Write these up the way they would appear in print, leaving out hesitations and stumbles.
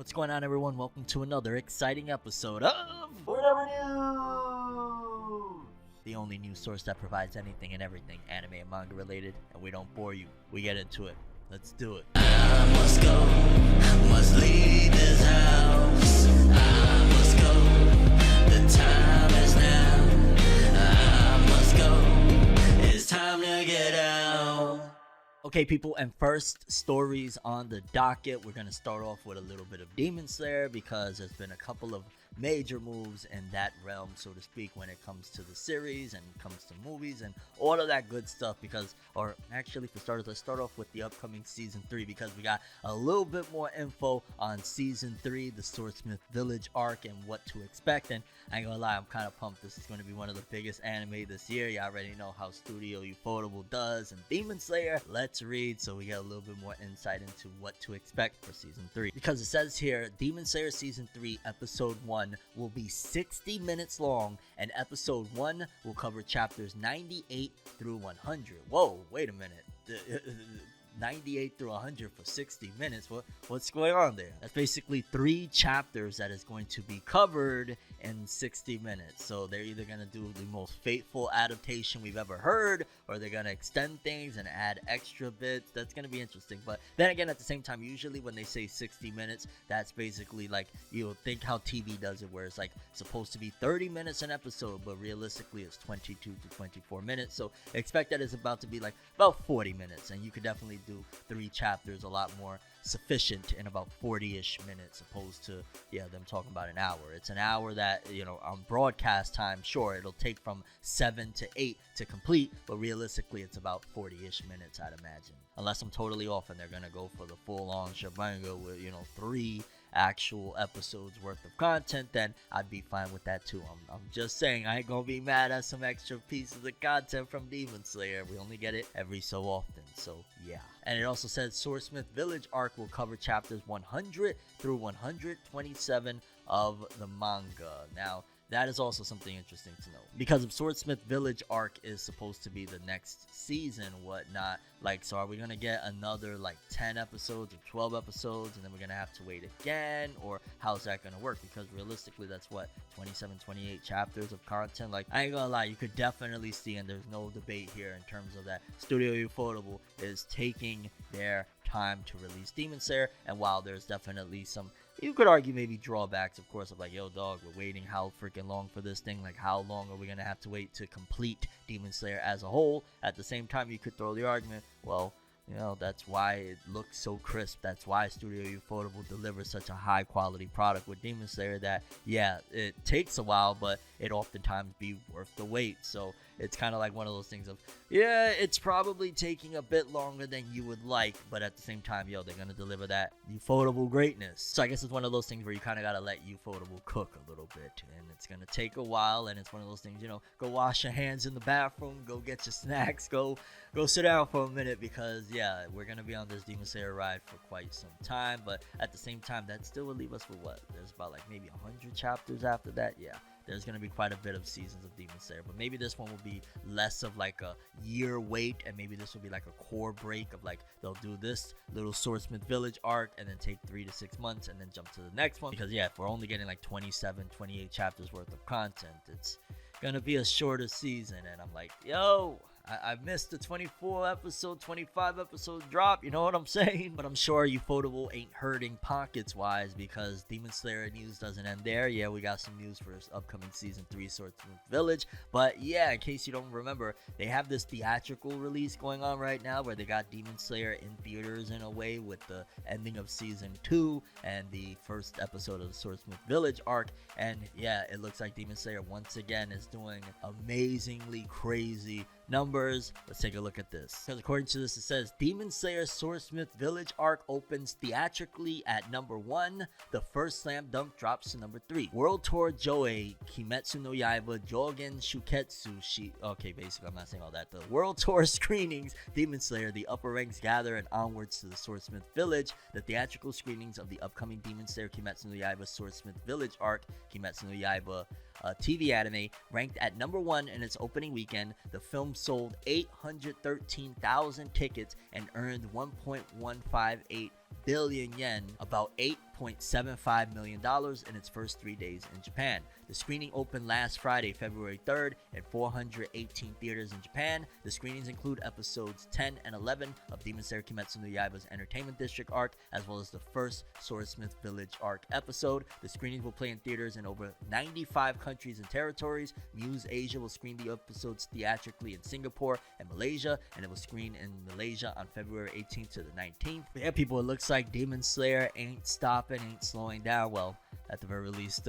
What's going on, everyone? Welcome to another exciting episode of ForneverWorld, the only news source that provides anything and everything anime and manga related, and we don't bore you. We get into it. Let's do it. I must go, must leave this house. I must go, the time is now. I must go, it's time to get out. Okay, people, and first stories on the docket. We're going to start off with a little bit of Demon Slayer because there's been a couple of major moves in that realm, so to speak, when it comes to the series and comes to movies and all of that good stuff. For starters, let's start off with the upcoming season 3 because we got a little bit more info on season 3, the Swordsmith Village arc, and what to expect. And I ain't gonna lie, I'm kind of pumped. This is going to be one of the biggest anime this year. You already know how Studio Ufotable does and Demon Slayer. Let's read so we get a little bit more insight into what to expect for season 3, because it says here Demon Slayer season 3 episode 1 will be 60 minutes long, and episode 1 will cover chapters 98 through 100. Whoa, wait a minute. 98 through 100 for 60 minutes. What's going on there? That's basically 3 chapters that is going to be covered in 60 minutes. So they're either going to do the most faithful adaptation we've ever heard, or they're going to extend things and add extra bits. That's going to be interesting. But then again, at the same time, usually when they say 60 minutes, that's basically like, you think how TV does it, where it's like supposed to be 30 minutes an episode, but realistically it's 22 to 24 minutes. So expect that it's about to be like about 40 minutes, and you could definitely do 3 chapters a lot more sufficient in about 40-ish minutes, opposed to them talking about an hour. It's an hour that, on broadcast time, sure, it'll take from 7 to 8 to complete, but realistically it's about 40-ish minutes, I'd imagine, unless I'm totally off and they're gonna go for the full-on shebang with 3 actual episodes worth of content. Then I'd be fine with that too. I'm just saying, I ain't gonna be mad at some extra pieces of content from Demon Slayer. We only get it every so often, so yeah. And it also says Swordsmith Village arc will cover chapters 100 through 127 of the manga. Now, that is also something interesting to know, because if Swordsmith Village arc is supposed to be the next season, whatnot, so are we gonna get another 10 episodes or 12 episodes, and then we're gonna have to wait again, or how's that gonna work? Because realistically, that's 27, 28 chapters of content. I ain't gonna lie, you could definitely see, and there's no debate here in terms of that, Studio Ufotable is taking their time to release Demon Slayer. And while there's definitely some, you could argue maybe drawbacks, of course, of yo dog, we're waiting how freaking long for this thing, how long are we gonna have to wait to complete Demon Slayer as a whole? At the same time, you could throw the argument, well, that's why it looks so crisp. That's why Studio Ufotable delivers such a high quality product with Demon Slayer, that it takes a while, but it oftentimes be worth the wait. So it's kind of like one of those things of, it's probably taking a bit longer than you would like, but at the same time, they're gonna deliver that Ufotable greatness. So I guess it's one of those things where you kind of gotta let Ufotable cook a little bit, and it's gonna take a while. And it's one of those things, go wash your hands in the bathroom, go get your snacks, go sit down for a minute, because we're gonna be on this Demon Slayer ride for quite some time. But at the same time, that still would leave us with there's about maybe 100 chapters after that. There's going to be quite a bit of seasons of Demon Slayer, but maybe this one will be less of a year wait, and maybe this will be a core break of they'll do this little Swordsmith Village arc and then take 3 to 6 months and then jump to the next one. Because if we're only getting 27, 28 chapters worth of content, it's going to be a shorter season. And I'm I missed the 24 episode, 25 episode drop, you know what I'm saying? But I'm sure Ufotable ain't hurting pockets wise, because Demon Slayer news doesn't end there. We got some news for this upcoming season 3 Swordsmith Village. But in case you don't remember, they have this theatrical release going on right now where they got Demon Slayer in theaters in a way, with the ending of season 2 and the first episode of the Swordsmith Village arc. And it looks like Demon Slayer once again is doing amazingly crazy numbers. Let's take a look at this, because according to this, it says Demon Slayer Swordsmith Village arc opens theatrically at number 1. The first slam dunk drops to number 3. World Tour Joei Kimetsu no Yaiba Jogen Shuketsu okay, basically I'm not saying all that. The World Tour screenings Demon Slayer, the upper ranks gather and onwards to the Swordsmith Village. The theatrical screenings of the upcoming Demon Slayer Kimetsu no Yaiba Swordsmith Village arc, Kimetsu no Yaiba TV anime, ranked at number 1 in its opening weekend. The film sold 813,000 tickets and earned 1.158 billion yen, about $1.75 million in its first 3 days in Japan. The screening opened last Friday, February 3rd, at 418 theaters in Japan. The screenings include episodes 10 and 11 of Demon Slayer Kimetsu no Yaiba's Entertainment District arc, as well as the first Swordsmith Village arc episode. The screenings will play in theaters in over 95 countries and territories. Muse Asia will screen the episodes theatrically in Singapore and Malaysia, and it will screen in Malaysia on February 18th to the 19th. But yeah, people, it looks like Demon Slayer ain't stopping, ain't slowing down. Well, at the very least,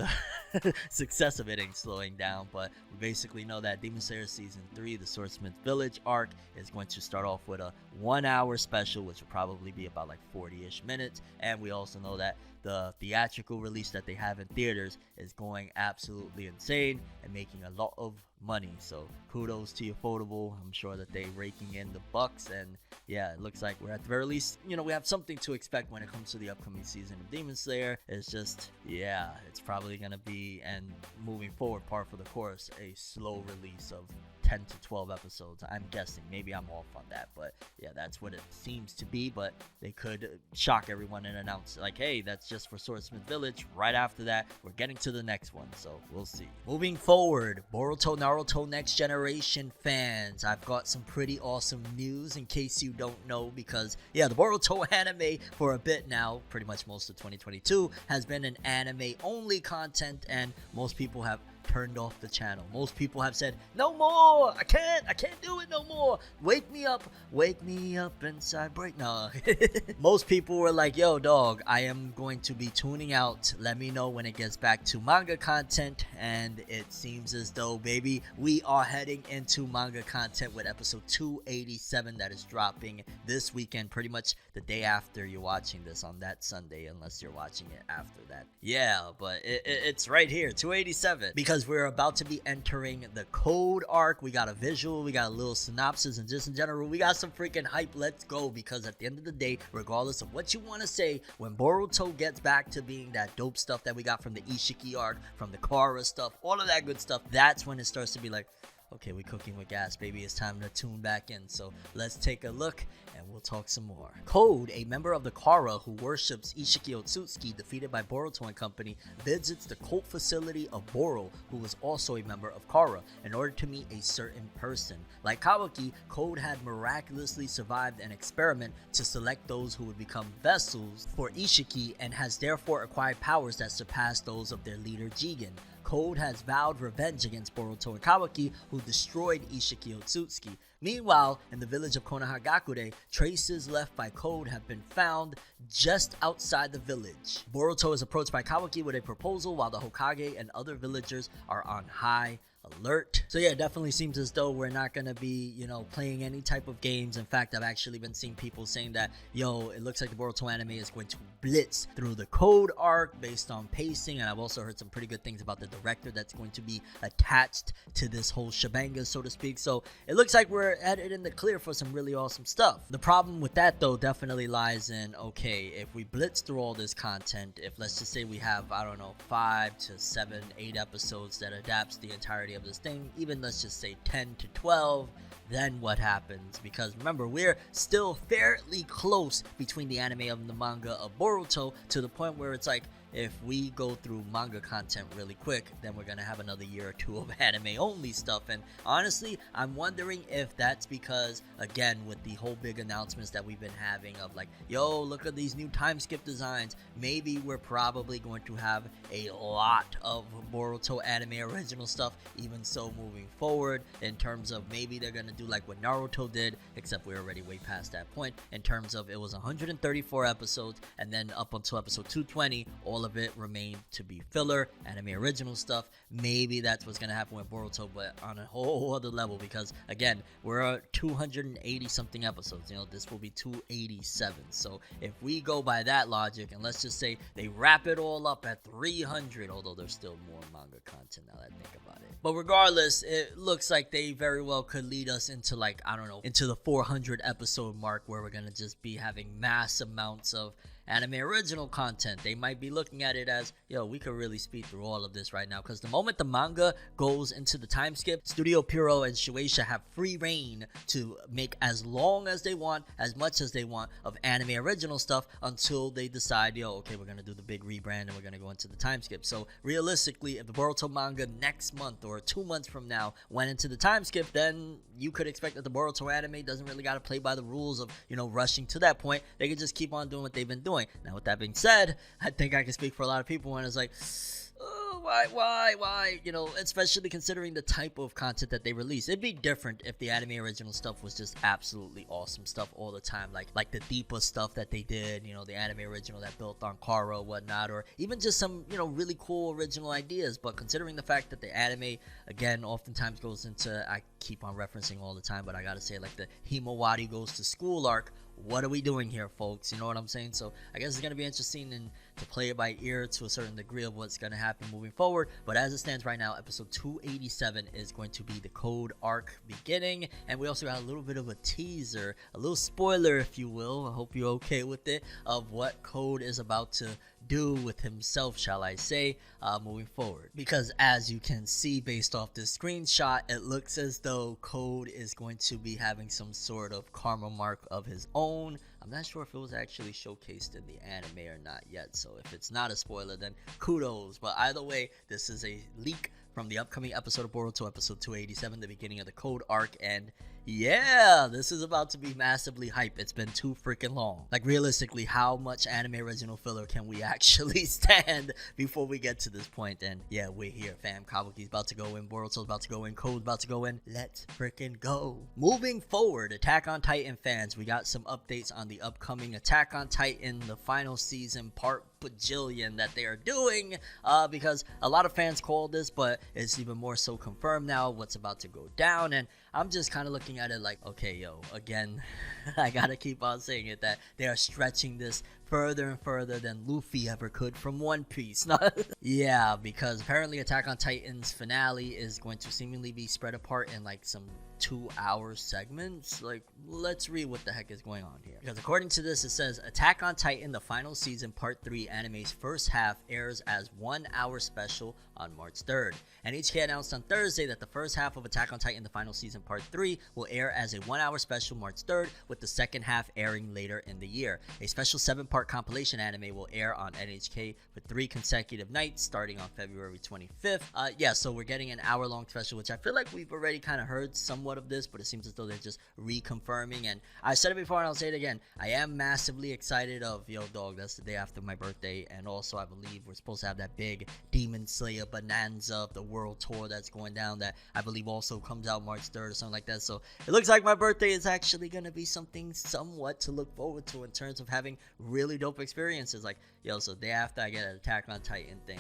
success of it ain't slowing down, but we basically know that Demon Slayer Season 3, the Swordsmith Village arc, is going to start off with a 1-hour special, which will probably be about like 40-ish minutes, and we also know that the theatrical release that they have in theaters is going absolutely insane and making a lot of money. So kudos to Ufotable. I'm sure that they raking in the bucks, and yeah, it looks like we're at the very least, we have something to expect when it comes to the upcoming season of Demon Slayer. It's just, yeah, it's probably gonna be, and moving forward, par for the course, a slow release of 10 to 12 episodes. I'm guessing. Maybe I'm off on that, but yeah, that's what it seems to be. But they could shock everyone and announce like, hey, that's just for Swordsmith Village. Right after that, we're getting to the next one, so we'll see. Moving forward, Boruto Naruto Next Generation fans, I've got some pretty awesome news in case you don't know, because yeah, the Boruto anime for a bit now, pretty much most of 2022, has been an anime only content, and most people have turned off the channel. Most people have said, no more, I can't do it no more, wake me up inside break. No. Most people were like, yo dog, I am going to be tuning out, let me know when it gets back to manga content. And it seems as though, baby, we are heading into manga content with episode 287 that is dropping this weekend, pretty much the day after you're watching this, on that Sunday, unless you're watching it after that. Yeah, but it's right here, 287, because we're about to be entering the Code arc. We got a visual, we got a little synopsis, and just in general, we got some freaking hype. Let's go, because at the end of the day, regardless of what you want to say, when Boruto gets back to being that dope stuff that we got from the Ishiki arc, from the Kara stuff, all of that good stuff, that's when it starts to be like, okay, we're cooking with gas, baby. It's time to tune back in. So let's take a look and we'll talk some more. Code, a member of the Kara who worships Ishiki Otsutsuki, defeated by Boruto and company, visits the cult facility of Boro, who is also a member of Kara, in order to meet a certain person. Like Kawaki, Code had miraculously survived an experiment to select those who would become vessels for Ishiki, and has therefore acquired powers that surpass those of their leader Jigen. Code has vowed revenge against Boruto and Kawaki, who destroyed Ishiki Otsutsuki. Meanwhile, in the village of Konohagakure, traces left by Code have been found just outside the village. Boruto is approached by Kawaki with a proposal, while the Hokage and other villagers are on high alert. So yeah, it definitely seems as though we're not gonna be, playing any type of games. In fact, I've actually been seeing people saying that, it looks like the Boruto anime is going to blitz through the Code arc based on pacing, and I've also heard some pretty good things about the director that's going to be attached to this whole shebanga, so to speak. So it looks like we're headed in the clear for some really awesome stuff. The problem with that, though, definitely lies in, okay, if we blitz through all this content, if let's just say we have, I don't know, 5 to 7, 8 episodes that adapts the entirety of this thing, even let's just say 10 to 12, then what happens? Because remember, we're still fairly close between the anime and the manga of Boruto, to the point where it's like, if we go through manga content really quick, then we're gonna have another year or two of anime only stuff. And honestly, I'm wondering if that's because, again, with the whole big announcements that we've been having of like, yo, look at these new time skip designs, maybe we're probably going to have a lot of Boruto anime original stuff, even so moving forward, in terms of maybe they're gonna do like what Naruto did, except we're already way past that point, in terms of it was 134 episodes, and then up until episode 220, all of it remained to be filler, anime original stuff. Maybe that's what's gonna happen with Boruto, but on a whole other level, because again, we're at 280 something episodes. This will be 287. So if we go by that logic, and let's just say they wrap it all up at 300, although there's still more manga content now that I think about it. But regardless, it looks like they very well could lead us into, like, I don't know, into the 400 episode mark, where we're gonna just be having mass amounts of anime original content. They might be looking at it as, yo, we could really speed through all of this right now, because the moment the manga goes into the time skip, Studio Pierrot and Shueisha have free reign to make as long as they want, as much as they want of anime original stuff, until they decide, yo, okay, we're gonna do the big rebrand and we're gonna go into the time skip. So realistically, if the Boruto manga next month or 2 months from now went into the time skip, then you could expect that the Boruto anime doesn't really gotta play by the rules of, rushing to that point. They could just keep on doing what they've been doing. Now, with that being said, I think I can speak for a lot of people when it's like, why, especially considering the type of content that they release. It'd be different if the anime original stuff was just absolutely awesome stuff all the time, like the deeper stuff that they did, the anime original that built on Kara, whatnot, or even just some, really cool original ideas. But considering the fact that the anime, again, oftentimes goes into, I keep on referencing all the time, but I gotta say, like the Himawari goes to school arc, what are we doing here, folks? You know what I'm saying? So I guess it's going to be interesting to play it by ear to a certain degree of what's going to happen moving forward. But as it stands right now, episode 287 is going to be the Code arc beginning. And we also got a little bit of a teaser, a little spoiler, if you will. I hope you're okay with it, of what Code is about to do with himself, shall I say, moving forward. Because as you can see based off this screenshot, it looks as though Code is going to be having some sort of karma mark of his own. I'm not sure if it was actually showcased in the anime or not yet, so if it's not a spoiler, then kudos. But either way, this is a leak from the upcoming episode of Boruto, episode 287, the beginning of the Code arc, and yeah, this is about to be massively hype. It's been too freaking long. Like, realistically, how much anime original filler can we actually stand before we get to this point? And yeah, we're here, fam. Kabuki's about to go in, Boruto's about to go in, Code's about to go in. Let's freaking go. Moving forward, Attack on Titan fans, we got some updates on the upcoming Attack on Titan, the final season, part bajillion that they are doing, because a lot of fans called this, but it's even more so confirmed now what's about to go down. And I'm just kind of looking at it like, okay, yo, again, I gotta keep on saying it, that they are stretching this further and further than Luffy ever could from One Piece. Yeah, because apparently Attack on Titan's finale is going to seemingly be spread apart in like some 2-hour segments. Like, let's read what the heck is going on here. Because according to this, it says Attack on Titan, the final season, part 3 anime's first half airs as 1 hour special on March 3rd. NHK announced on Thursday that the first half of Attack on Titan, the final season, part 3 will air as a 1 hour special March 3rd, with the second half airing later in the year. A special 7-part compilation anime will air on NHK for 3 consecutive nights starting on February 25th. Yeah, so we're getting an hour-long special, which I feel like we've already kind of heard somewhat of this, but it seems as though they're just reconfirming. And I said it before and I'll say it again, I am massively excited of, yo, dog, that's the day after my birthday, and also I believe we're supposed to have that big Demon Slayer bonanza of the world tour that's going down, that I believe also comes out March 3rd or something like that. So it looks like my birthday is actually going to be something somewhat to look forward to in terms of having really dope experiences. Like, yo, so day after I get an Attack on Titan thing,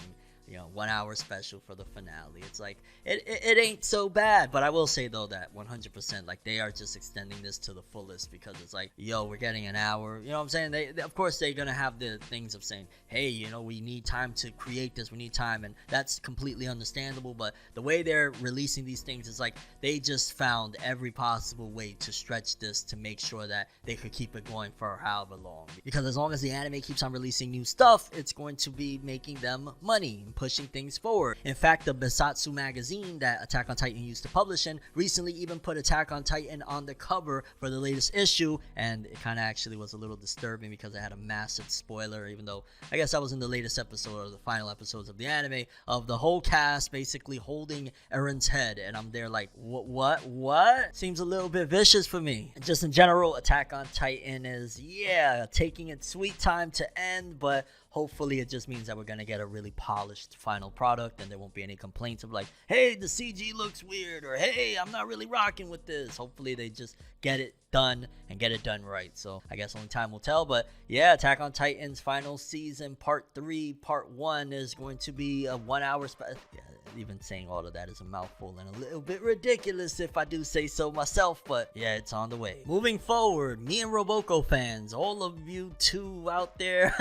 1 hour special for the finale. It's like, it ain't so bad. But I will say, though, that 100%, like, they are just extending this to the fullest, because it's like, yo, we're getting an hour. You know what I'm saying? They of course, they're going to have the things of saying, hey, we need time to create this. We need time. And that's completely understandable. But the way they're releasing these things is like, they just found every possible way to stretch this to make sure that they could keep it going for however long. Because as long as the anime keeps on releasing new stuff, it's going to be making them money, pushing things forward. In fact, the Besatsu magazine that Attack on Titan used to publish in recently even put Attack on Titan on the cover for the latest issue, and it kind of actually was a little disturbing because it had a massive spoiler, even though I guess that was in the latest episode or the final episodes of the anime, of the whole cast basically holding Eren's head, and I'm there like, what? Seems a little bit vicious for me. And just in general, Attack on Titan is, yeah, taking its sweet time to end, but hopefully it just means that we're going to get a really polished final product, and there won't be any complaints of like, hey, the CG looks weird, or hey, I'm not really rocking with this. Hopefully they just get it done and get it done right. So I guess only time will tell. But yeah, Attack on Titan's final season, part 3, part 1 is going to be a 1 hour special. Yeah, even saying all of that is a mouthful and a little bit ridiculous if I do say so myself, but yeah, it's on the way. Moving forward, me and Roboco fans, all of you two out there,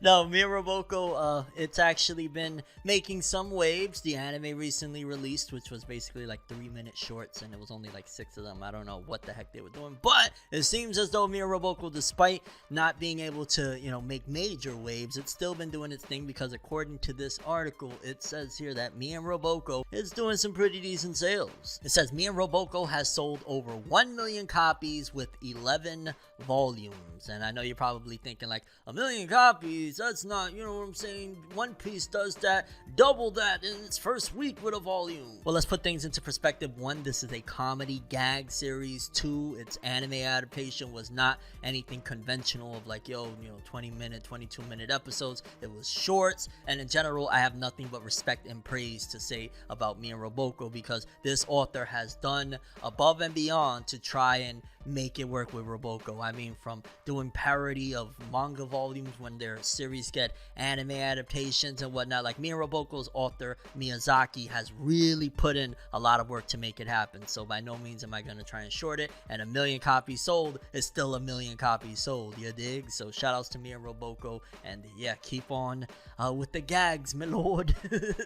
no, me and Roboco, it's actually been making some waves. The anime recently released, which was basically like 3-minute shorts, and it was only like 6 of them. I don't know what the heck they were doing. But it seems as though roboco, despite not being able to, make major waves, it's still been doing its thing, because according to this article, it says here that roboco is doing some pretty decent sales. It says roboco has sold over 1 million copies with 11 volumes. And I know you're probably thinking like, 1 million copies, that's not, you know what I'm saying, One Piece does that, double that in its first week with a volume. Well, let's put things into perspective. 1, this is a comedy gag series. 2, its anime adaptation was not anything conventional of like, 20-minute, 22-minute episodes. It was shorts, and in general, I have nothing but respect and praise to say about roboco, because this author has done above and beyond to try and make it work with roboco. I mean, from doing parody of manga volumes when their series get anime adaptations and whatnot. Like, roboco's author Miyazaki has really put in a lot of work to make it happen. So by no means am I gonna try and short it, and 1 million copies sold is still 1 million copies sold, you dig? So shout outs to roboco, and yeah, keep on with the gags, my lord.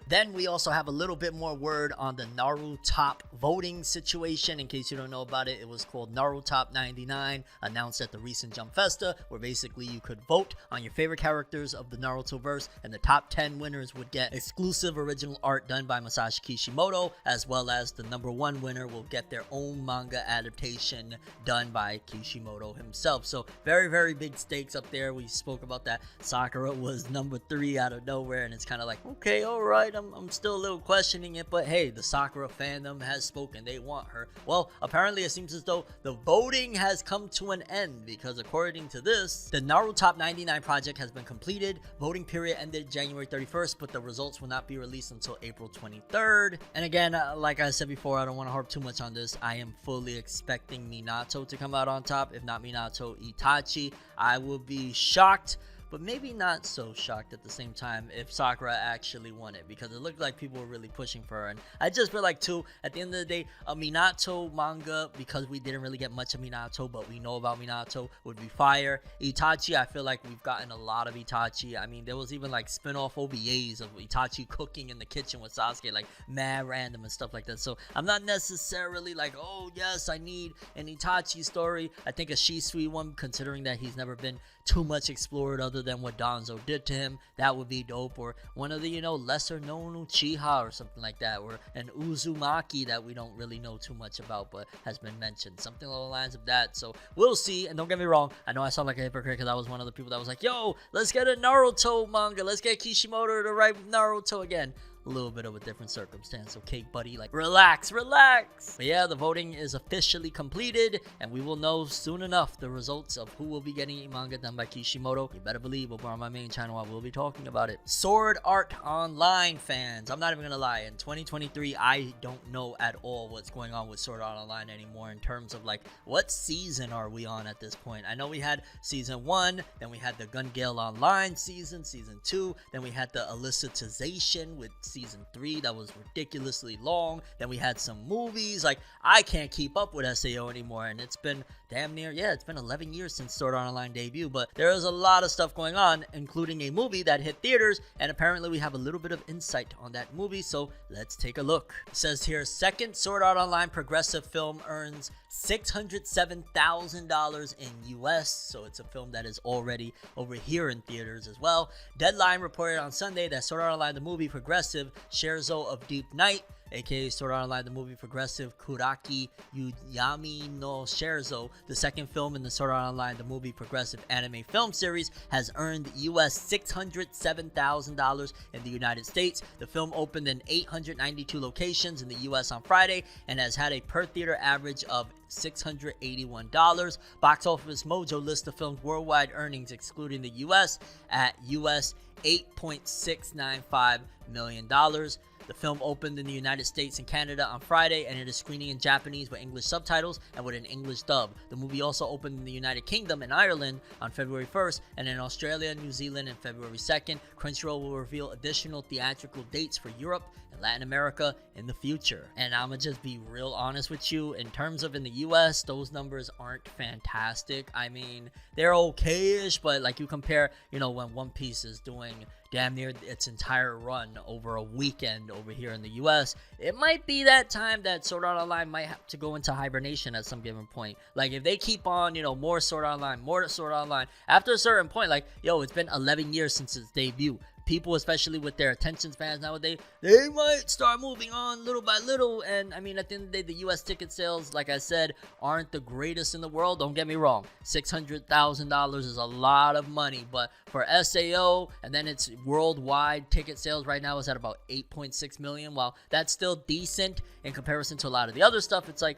Then we also have a little bit more word on the Naruto Top voting situation. In case you don't know about it, it was called Naruto Top 99, announced at the recent Jump Festa, where basically you could vote on your favorite characters of the Naruto verse, and the top 10 winners would get exclusive original art done by Masashi Kishimoto, as well as the number 1 winner will get their own manga adaptation done by Kishimoto himself. So very, very big stakes up there. We spoke about that Sakura was number 3 out of nowhere, and it's kind of like, okay, all right, I'm still a little questioning it, but hey, the Sakura fandom has spoken. They want her. Well, apparently it seems as though the voting has come to an end, because according to this, the Naruto Top 99 project has been completed. Voting period ended January 31st, but the results will not be released until April 23rd. And again, like I said before, I don't want to harp too much on this. I am fully expecting Minato to come out on top. If not Minato, Itachi. I would be shocked, but maybe not so shocked at the same time if Sakura actually won it, because it looked like people were really pushing for her. And I just feel like, too, at the end of the day, a Minato manga, because we didn't really get much of Minato, but we know about Minato, would be fire. Itachi, I feel like we've gotten a lot of Itachi. I mean, there was even like spin-off OVAs of Itachi cooking in the kitchen with Sasuke, like mad random and stuff like that. So I'm not necessarily like, oh yes, I need an Itachi story. I think a Shisui one, considering that he's never been too much explored other than what Danzo did to him, that would be dope. Or one of the, lesser known Uchiha or something like that, or an Uzumaki that we don't really know too much about but has been mentioned, something along the lines of that. So we'll see. And don't get me wrong, I know I sound like a hypocrite because I was one of the people that was like, yo, let's get a Naruto manga, let's get Kishimoto to write Naruto again. A little bit of a different circumstance, okay, buddy? Like, relax. But yeah, the voting is officially completed, and we will know soon enough the results of who will be getting a manga done by Kishimoto. You better believe over on my main channel I will be talking about it. Sword Art Online fans, I'm not even gonna lie, in 2023 I don't know at all what's going on with Sword Art Online anymore, in terms of like, what season are we on at this point? I know we had season 1, then we had the Gun Gale Online season 2, then we had the Elicitization with season 3 that was ridiculously long. Then we had some movies. Like, I can't keep up with SAO anymore, and it's been damn near, it's been 11 years since Sword Art Online debut, but there is a lot of stuff going on, including a movie that hit theaters, and apparently we have a little bit of insight on that movie, so let's take a look. It says here, second Sword Art Online progressive film earns $607,000 in US, so it's a film that is already over here in theaters as well. Deadline reported on Sunday that Sword Art Online the movie progressive Scherzo of Deep Night, aka Sword Art Online the movie progressive Kuraki Yuyami no Scherzo, the second film in the Sword Art Online the movie progressive anime film series, has earned US $607,000 in the United States. The film opened in 892 locations in the US on Friday and has had a per theater average of $681. Box Office Mojo lists the film's worldwide earnings excluding the US at US $8.695 million. The film opened in the United States and Canada on Friday, and it is screening in Japanese with English subtitles and with an English dub. The movie also opened in the United Kingdom and Ireland on February 1st, and in Australia and New Zealand on February 2nd. Crunchyroll will reveal additional theatrical dates for Europe and Latin America in the future. And I'm gonna just be real honest with you, in terms of in the US, those numbers aren't fantastic. I mean, they're okay-ish, but like you compare, you know, when One Piece is doing damn near its entire run over a weekend over here in the US, it might be that time that Sword Art Online might have to go into hibernation at some given point. Like, if they keep on, you know, more Sword Art Online, after a certain point, like, yo, it's been 11 years since its debut. People, especially with their attention spans nowadays, they might start moving on little by little. And I mean, at the end of the day, the US ticket sales, like I said, aren't the greatest in the world. Don't get me wrong, $600,000 is a lot of money, but for SAO, and then its worldwide ticket sales right now is at about 8.6 million. While that's still decent in comparison to a lot of the other stuff, it's like,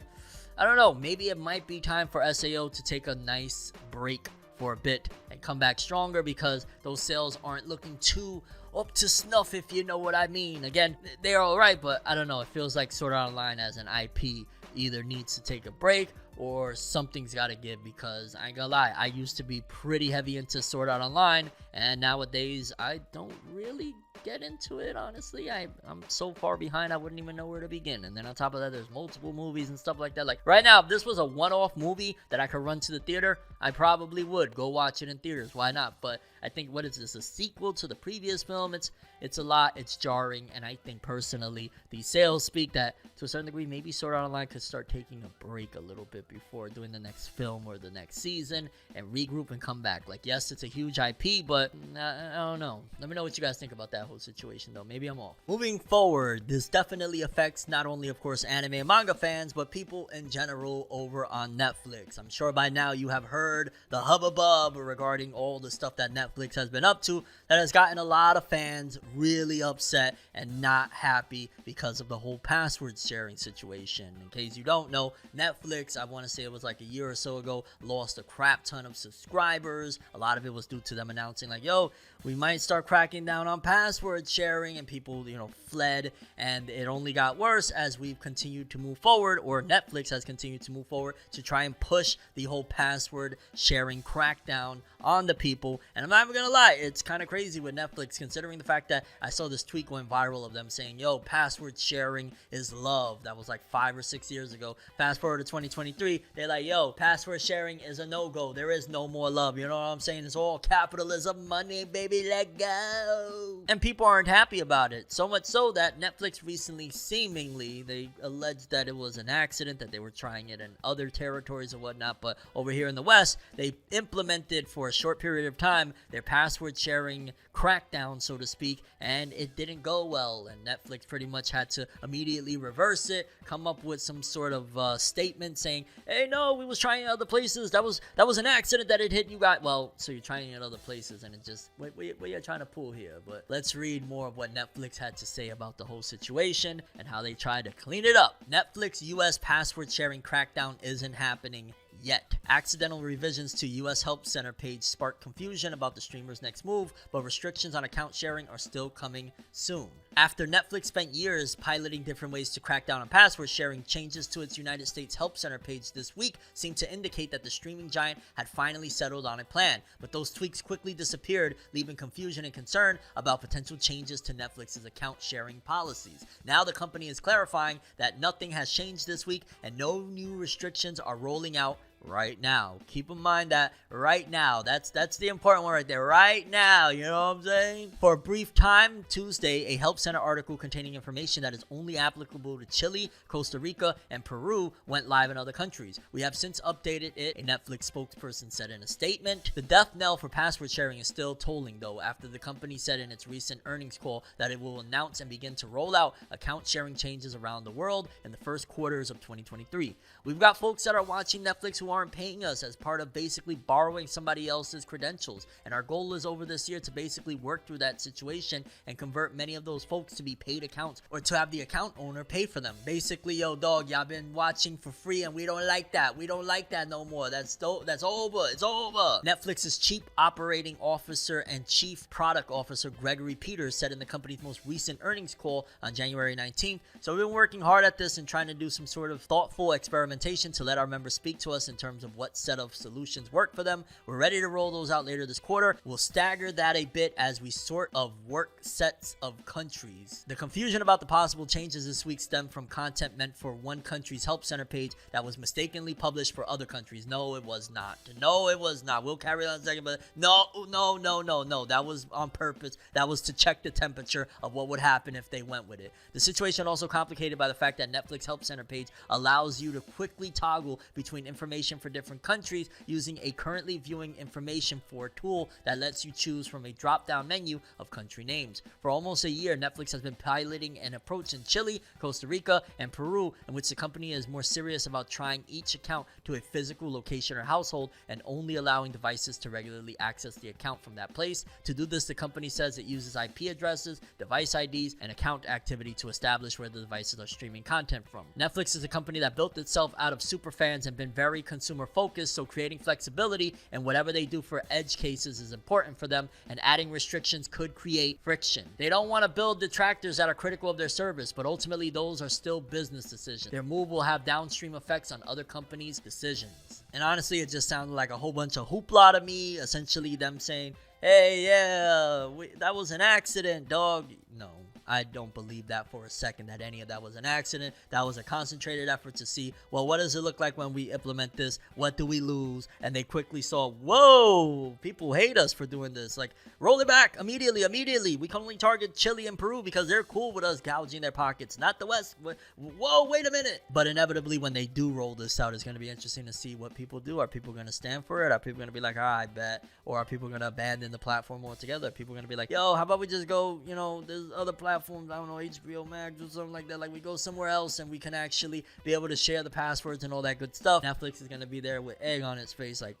I don't know, maybe it might be time for SAO to take a nice break for a bit and come back stronger, because those sales aren't looking too up to snuff, if you know what I mean. Again, they're alright, but I don't know, it feels like Sword Art Online as an IP either needs to take a break or something's gotta give, because I ain't gonna lie, I used to be pretty heavy into Sword Art Online, and nowadays I don't really get into it, honestly. I'm so far behind, I wouldn't even know where to begin. And then on top of that, there's multiple movies and stuff like that. Like, right now, if this was a one-off movie that I could run to the theater, I probably would go watch it in theaters. Why not? But I think, what is this, a sequel to the previous film? It's a lot, it's jarring, and I think personally the sales speak that to a certain degree maybe Sword Art Online could start taking a break a little bit before doing the next film or the next season, and regroup and come back. Like, yes, it's a huge IP, but I don't know. Let me know what you guys think about that whole situation, though. Maybe I'm off. Moving forward, this definitely affects not only, of course, anime and manga fans, but people in general over on Netflix. I'm sure by now you have heard the hubbub regarding all the stuff that Netflix has been up to that has gotten a lot of fans really upset and not happy because of the whole password sharing situation. In case you don't know, Netflix, I want to say it was like a year or so ago, lost a crap ton of subscribers. A lot of it was due to them announcing like, yo, we might start cracking down on password sharing, and people, you know, fled, and it only got worse as we've continued to move forward, or Netflix has continued to move forward to try and push the whole password sharing crackdown on the people. And I'm not even gonna lie, it's kind of crazy with Netflix, considering the fact that I saw this tweet going viral of them saying, yo, password sharing is love. That was like 5 or 6 years ago. Fast forward to 2023, they're like, yo, password sharing is a no-go. There is no more love. You know what I'm saying? It's all capitalism, money, baby, let go. And people aren't happy about it. So much so that Netflix recently, seemingly, they alleged that it was an accident, that they were trying it in other territories and whatnot, but over here in the West, they implemented for a short period of time their password sharing crackdown, so to speak, and it didn't go well, and Netflix pretty much had to immediately reverse it, come up with some sort of statement saying, hey, no, we was trying it other places, that was an accident that it hit you guys. Well, so you're trying it other places, and it just, what you're trying to pull here? But let's read more of what Netflix had to say about the whole situation and how they tried to clean it up. Netflix US password sharing crackdown isn't happening yet. Accidental revisions to US Help Center page sparked confusion about the streamer's next move, but restrictions on account sharing are still coming soon. After Netflix spent years piloting different ways to crack down on password sharing, changes to its United States Help Center page this week seemed to indicate that the streaming giant had finally settled on a plan, but those tweaks quickly disappeared, leaving confusion and concern about potential changes to Netflix's account sharing policies. Now the company is clarifying that nothing has changed this week and no new restrictions are rolling out right now. Keep in mind that right now, that's the important one right there. Right now, you know what I'm saying? For a brief time, Tuesday, a Help Center article containing information that is only applicable to Chile, Costa Rica, and Peru went live in other countries. We have since updated it, a Netflix spokesperson said in a statement. The death knell for password sharing is still tolling, though, after the company said in its recent earnings call that it will announce and begin to roll out account sharing changes around the world in the first quarters of 2023. We've got folks that are watching Netflix who aren't paying us as part of basically borrowing somebody else's credentials, and our goal is over this year to basically work through that situation and convert many of those folks to be paid accounts, or to have the account owner pay for them. Basically, yo dog, y'all been watching for free and we don't like that. We don't like that no more. That's over. It's over. Netflix's chief operating officer and chief product officer Gregory Peters said in the company's most recent earnings call on January 19th, so we've been working hard at this and trying to do some sort of thoughtful experimentation to let our members speak to us in terms terms of what set of solutions work for them. We're ready to roll those out later this quarter. We'll stagger that a bit as we sort of work sets of countries. The confusion about the possible changes this week stemmed from content meant for one country's help center page that was mistakenly published for other countries. No, it was not. No, it was not. We'll carry on in a second, but no. That was on purpose. That was to check the temperature of what would happen if they went with it. The situation also complicated by the fact that Netflix help center page allows you to quickly toggle between information for different countries using a currently viewing information for tool that lets you choose from a drop-down menu of country names. For almost a year, Netflix has been piloting an approach in Chile, Costa Rica, and Peru in which the company is more serious about trying each account to a physical location or household and only allowing devices to regularly access the account from that place. To do this, the company says it uses IP addresses, device IDs, and account activity to establish where the devices are streaming content from. Netflix is a company that built itself out of superfans and been very consumer focused, so creating flexibility and whatever they do for edge cases is important for them, and adding restrictions could create friction. They don't want to build detractors that are critical of their service, but ultimately those are still business decisions. Their move will have downstream effects on other companies' decisions. And honestly, it just sounded like a whole bunch of hoopla to me, essentially them saying, hey, yeah, that was an accident, dog. No, I don't believe that for a second, that any of that was an accident. That was a concentrated effort to see, well, what does it look like when we implement this? What do we lose? And they quickly saw, whoa, people hate us for doing this. Like, roll it back immediately. We can only target Chile and Peru because they're cool with us gouging their pockets, not the West. Whoa, wait a minute. But inevitably, when they do roll this out, it's going to be interesting to see what people do. Are people going to stand for it? Are people going to be like, I bet? Or are people going to abandon the platform altogether? Are people going to be like, yo, how about we just go, there's other platforms, I don't know, HBO Max or something like that. Like, we go somewhere else and we can actually be able to share the passwords and all that good stuff. Netflix is going to be there with egg on its face, like,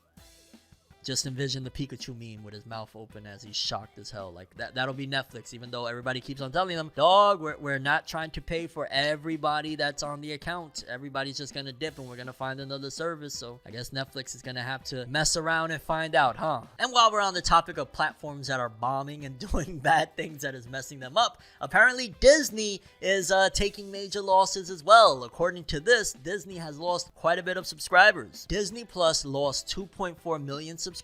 just envision the Pikachu meme with his mouth open as he's shocked as hell. Like, that'll be Netflix, even though everybody keeps on telling them, dog, we're not trying to pay for everybody that's on the account. Everybody's just gonna dip and we're gonna find another service. So I guess Netflix is gonna have to mess around and find out, huh? And while we're on the topic of platforms that are bombing and doing bad things that is messing them up, apparently Disney is taking major losses as well. According to this, Disney has lost quite a bit of subscribers. Disney Plus lost 2.4 million subscribers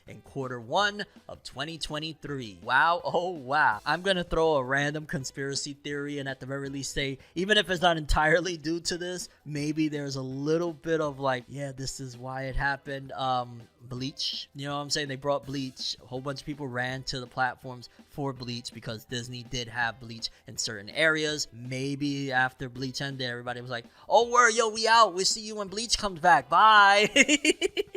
in Q1 of 2023. Wow, oh wow. I'm gonna throw a random conspiracy theory and at the very least say, even if it's not entirely due to this, maybe there's a little bit of like, yeah, this is why it happened. Bleach, you know what I'm saying? They brought Bleach. A whole bunch of people ran to the platforms for Bleach because Disney did have Bleach in certain areas. Maybe after Bleach ended, everybody was like, oh, word, yo, we out. We'll see you when Bleach comes back. Bye.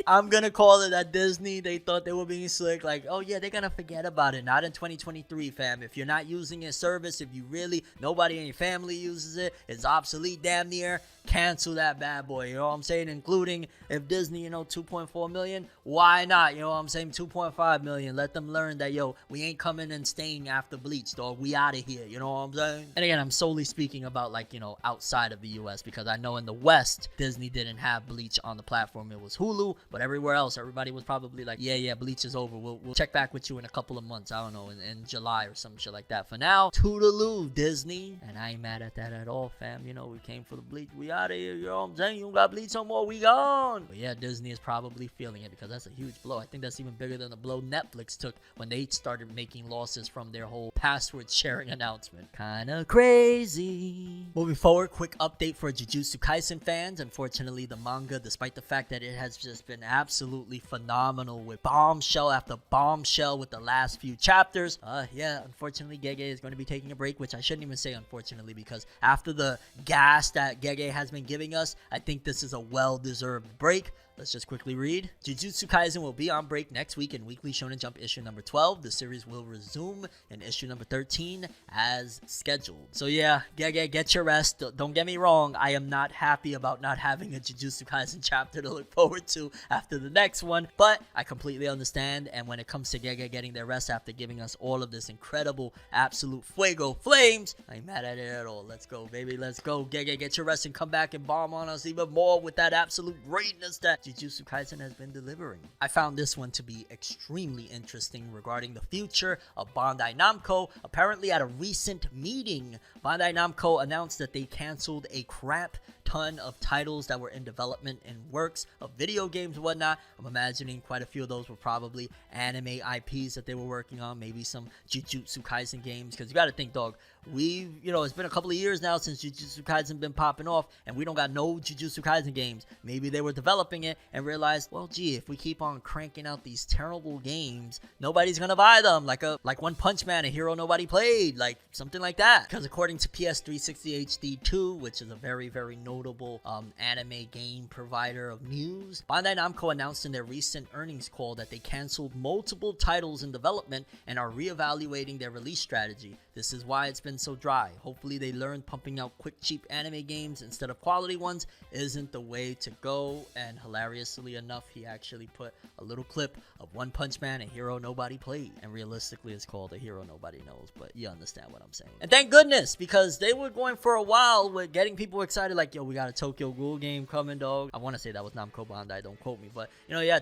I'm gonna call it that Disney, they thought they were being slick. Like, oh yeah, they're gonna forget about it. Not in 2023, fam. If you're not using a service, if you really, nobody in your family uses it, it's obsolete damn near, cancel that bad boy, you know what I'm saying? Including if Disney, 2.4 million, why not? You know what I'm saying? 2.5 million. Let them learn that, yo, we ain't coming and staying after Bleach, dog. We out of here, you know what I'm saying? And again, I'm solely speaking about, like, outside of the US, because I know in the West, Disney didn't have Bleach on the platform. It was Hulu, but everywhere else, everybody was probably like, yeah, Bleach is over. We'll check back with you in a couple of months. I don't know, in July or some shit like that. For now, toodaloo, Disney. And I ain't mad at that at all, fam. We came for the Bleach. We out of here, you know what I'm saying? You don't got Bleach no more, we gone. But yeah, Disney is probably feeling it because that's a huge blow. I think that's even bigger than the blow Netflix took when they started making losses from their whole password sharing announcement. Kinda crazy. Moving forward, quick update for Jujutsu Kaisen fans. Unfortunately, the manga, despite the fact that it has just been absolutely phenomenal with bombshell after bombshell with the last few chapters, unfortunately, Gege is going to be taking a break, which I shouldn't even say unfortunately, because after the gas that Gege has been giving us, I think this is a well-deserved break. Let's just quickly read. Jujutsu Kaisen will be on break next week in Weekly Shonen Jump issue number 12. The series will resume in issue number 13 as scheduled. So yeah, get your rest. Don't get me wrong, I am not happy about not having a Jujutsu Kaisen chapter to look forward to after the next one, but I completely understand. And when it comes to Gege getting their rest after giving us all of this incredible absolute fuego flames, I ain't mad at it at all. Let's go, baby, let's go. Gege, get your rest and come back and bomb on us even more with that absolute greatness that Jujutsu Kaisen has been delivering. I found this one to be extremely interesting regarding the future of Bandai Namco. Apparently at a recent meeting, Bandai Namco announced that they canceled a crap ton of titles that were in development and works of video games and whatnot. I'm imagining quite a few of those were probably anime IPs that they were working on, maybe some Jujutsu Kaisen games, because you got to think, dog, it's been a couple of years now since Jujutsu Kaisen been popping off, and we don't got no Jujutsu Kaisen games. Maybe they were developing it and realized, well, gee, if we keep on cranking out these terrible games, nobody's gonna buy them. Like One Punch Man, a hero nobody played, like something like that. Because according to PS360 HD 2, which is a very, very notable anime game provider of news, Bandai Namco announced in their recent earnings call that they canceled multiple titles in development and are reevaluating their release strategy. This is why it's been so dry. Hopefully they learned pumping out quick, cheap anime games instead of quality ones isn't the way to go. And hilariously enough, he actually put a little clip of One Punch Man, a hero nobody played. And realistically, it's called A Hero Nobody Knows, but you understand what I'm saying. And thank goodness, because they were going for a while with getting people excited, like, yo, we got a Tokyo Ghoul game coming, dog. I want to say that was Namco Bandai, don't quote me, but,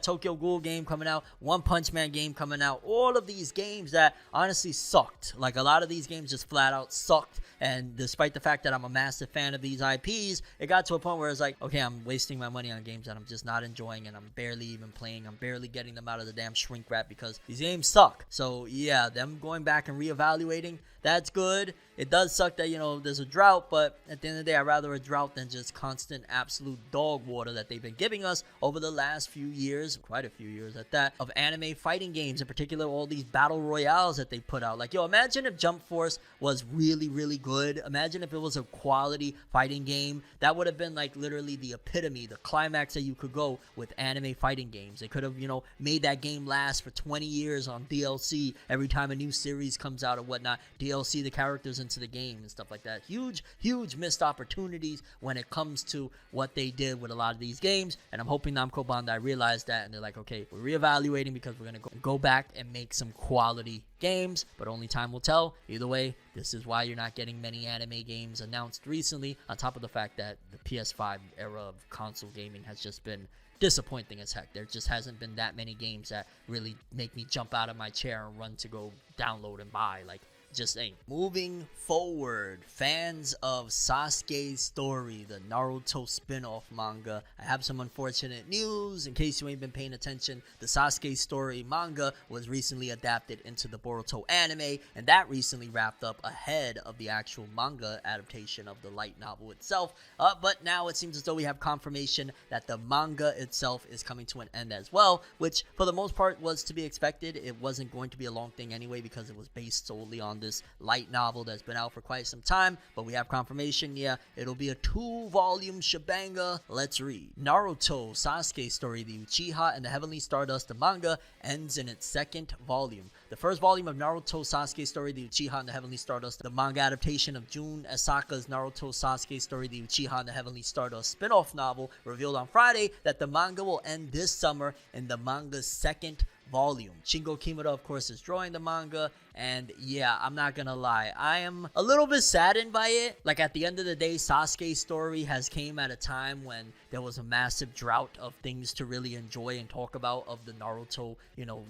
Tokyo Ghoul game coming out, One Punch Man game coming out, all of these games that honestly sucked. Like, a lot of these games just flat out sucked, and despite the fact that I'm a massive fan of these IPs, it got to a point where it's like, okay, I'm wasting my money on games that I'm just not enjoying, and I'm barely even playing. I'm barely getting them out of the damn shrink wrap because these games suck. So yeah, them going back and reevaluating, that's good. It does suck that, there's a drought, but at the end of the day, I'd rather a drought than just constant absolute dog water that they've been giving us over the last few years, quite a few years at that, of anime fighting games, in particular all these battle royales that they put out. Like, yo, imagine if Jump Force was really, really good. Imagine if it was a quality fighting game. That would have been like literally the epitome, the climax that you could go with anime fighting games. They could have, made that game last for 20 years on DLC every time a new series comes out or whatnot. DLC the characters into the game and stuff like that. Huge missed opportunities when it comes to what they did with a lot of these games, and I'm hoping Namco Bandai realized that and they're like, okay, we're reevaluating because we're gonna go back and make some quality games, but only time will tell. Either way, this is why you're not getting many anime games announced recently, on top of the fact that the PS5 era of console gaming has just been disappointing as heck. There just hasn't been that many games that really make me jump out of my chair and run to go download and buy. Like, just ain't. Moving forward, fans of Sasuke's story, the Naruto spin-off manga, I have some unfortunate news. In case you ain't been paying attention, the Sasuke story manga was recently adapted into the Boruto anime, and that recently wrapped up ahead of the actual manga adaptation of the light novel itself. But now it seems as though we have confirmation that the manga itself is coming to an end as well, which for the most part was to be expected. It wasn't going to be a long thing anyway because it was based solely on this light novel that's been out for quite some time, but we have confirmation. Yeah, it'll be a 2-volume shebanga. Let's read. Naruto Sasuke story, the Uchiha and the Heavenly Stardust, the manga, ends in its 2nd volume. The first volume of Naruto Sasuke story, the Uchiha and the Heavenly Stardust, the manga adaptation of Jun Asaka's Naruto Sasuke story, the Uchiha and the Heavenly Stardust spin-off novel, revealed on Friday that the manga will end this summer in the manga's 2nd volume. Shingo Kimura, of course, is drawing the manga, and yeah, I'm not gonna lie, I am a little bit saddened by it. Like, at the end of the day, Sasuke's story has came at a time when there was a massive drought of things to really enjoy and talk about of the Naruto,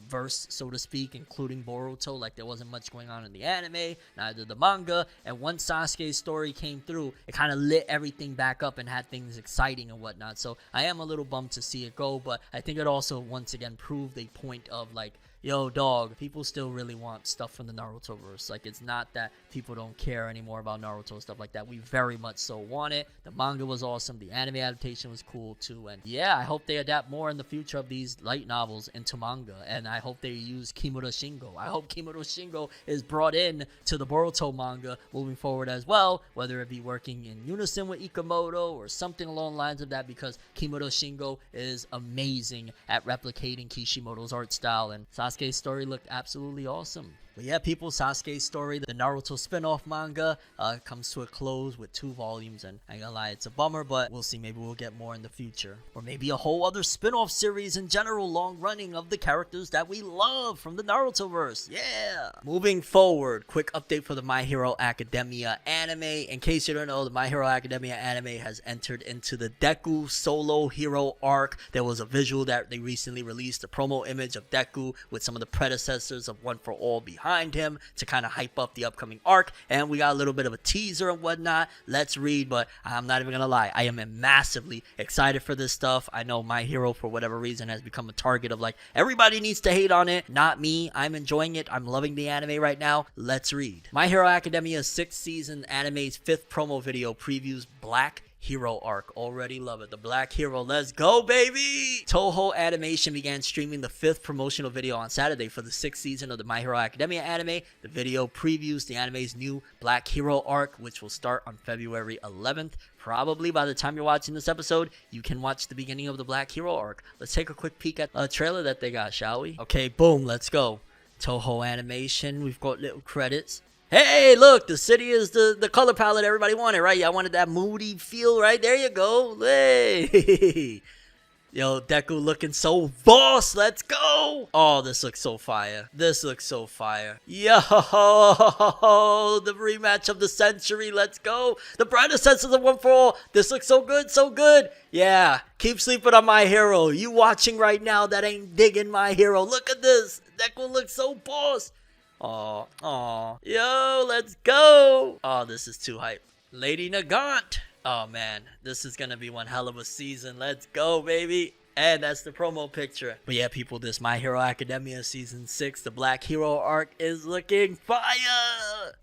verse, so to speak, including Boruto. Like, there wasn't much going on in the anime, neither the manga, and once Sasuke's story came through, it kind of lit everything back up and had things exciting and whatnot. So I am a little bummed to see it go, but I think it also once again proved a point of like, yo, dog, people still really want stuff from the Narutoverse. Like, it's not that people don't care anymore about Naruto and stuff like that. We very much so want it. The manga was awesome. The anime adaptation was cool too. And yeah, I hope they adapt more in the future of these light novels into manga. And I hope they use Kimura Shingo. I hope Kimura Shingo is brought in to the Boruto manga moving forward as well, whether it be working in unison with Ikamoto or something along the lines of that, because Kimura Shingo is amazing at replicating Kishimoto's art style, and Sasuke's story looked absolutely awesome. But yeah, people, Sasuke's story, the Naruto spin-off manga, comes to a close with 2 volumes, and I ain't gonna lie, it's a bummer, but we'll see. Maybe we'll get more in the future. Or maybe a whole other spin-off series in general, long-running, of the characters that we love from the Narutoverse. Yeah! Moving forward, quick update for the My Hero Academia anime. In case you don't know, the My Hero Academia anime has entered into the Deku solo hero arc. There was a visual that they recently released, a promo image of Deku with some of the predecessors of One for All behind behind him to kind of hype up the upcoming arc. And we got a little bit of a teaser and whatnot. Let's read, but I'm not even gonna lie, I am massively excited for this stuff. I know My Hero, for whatever reason, has become a target of like, everybody needs to hate on it. Not me. I'm enjoying it. I'm loving the anime right now. Let's read. My Hero Academia's 6th season anime's 5th promo video previews Black Hero arc. Already love it. The Black Hero. Let's go, baby! Toho Animation began streaming the 5th promotional video on Saturday for the 6th season of the My Hero Academia anime. The video previews the anime's new Black Hero arc, which will start on February 11th. Probably by the time you're watching this episode, you can watch the beginning of the Black Hero arc. Let's take a quick peek at a trailer that they got, shall we? Okay, boom, let's go. Toho Animation, we've got little credits. Hey, look, the city is the color palette everybody wanted, right? Y'all wanted that moody feel, right? There you go. Hey. Yo, Deku looking so boss. Let's go. Oh, this looks so fire. This looks so fire. Yo, the rematch of the century. Let's go. The brightest senses of One for All. This looks so good, so good. Yeah, keep sleeping on My Hero. You watching right now that ain't digging My Hero. Look at this. Deku looks so boss. Oh, yo, let's go. Oh, this is too hype. Lady Nagant. Oh, man, this is going to be one hell of a season. Let's go, baby. And that's the promo picture. But yeah, people, this My Hero Academia Season 6, the Black Hero arc is looking fire.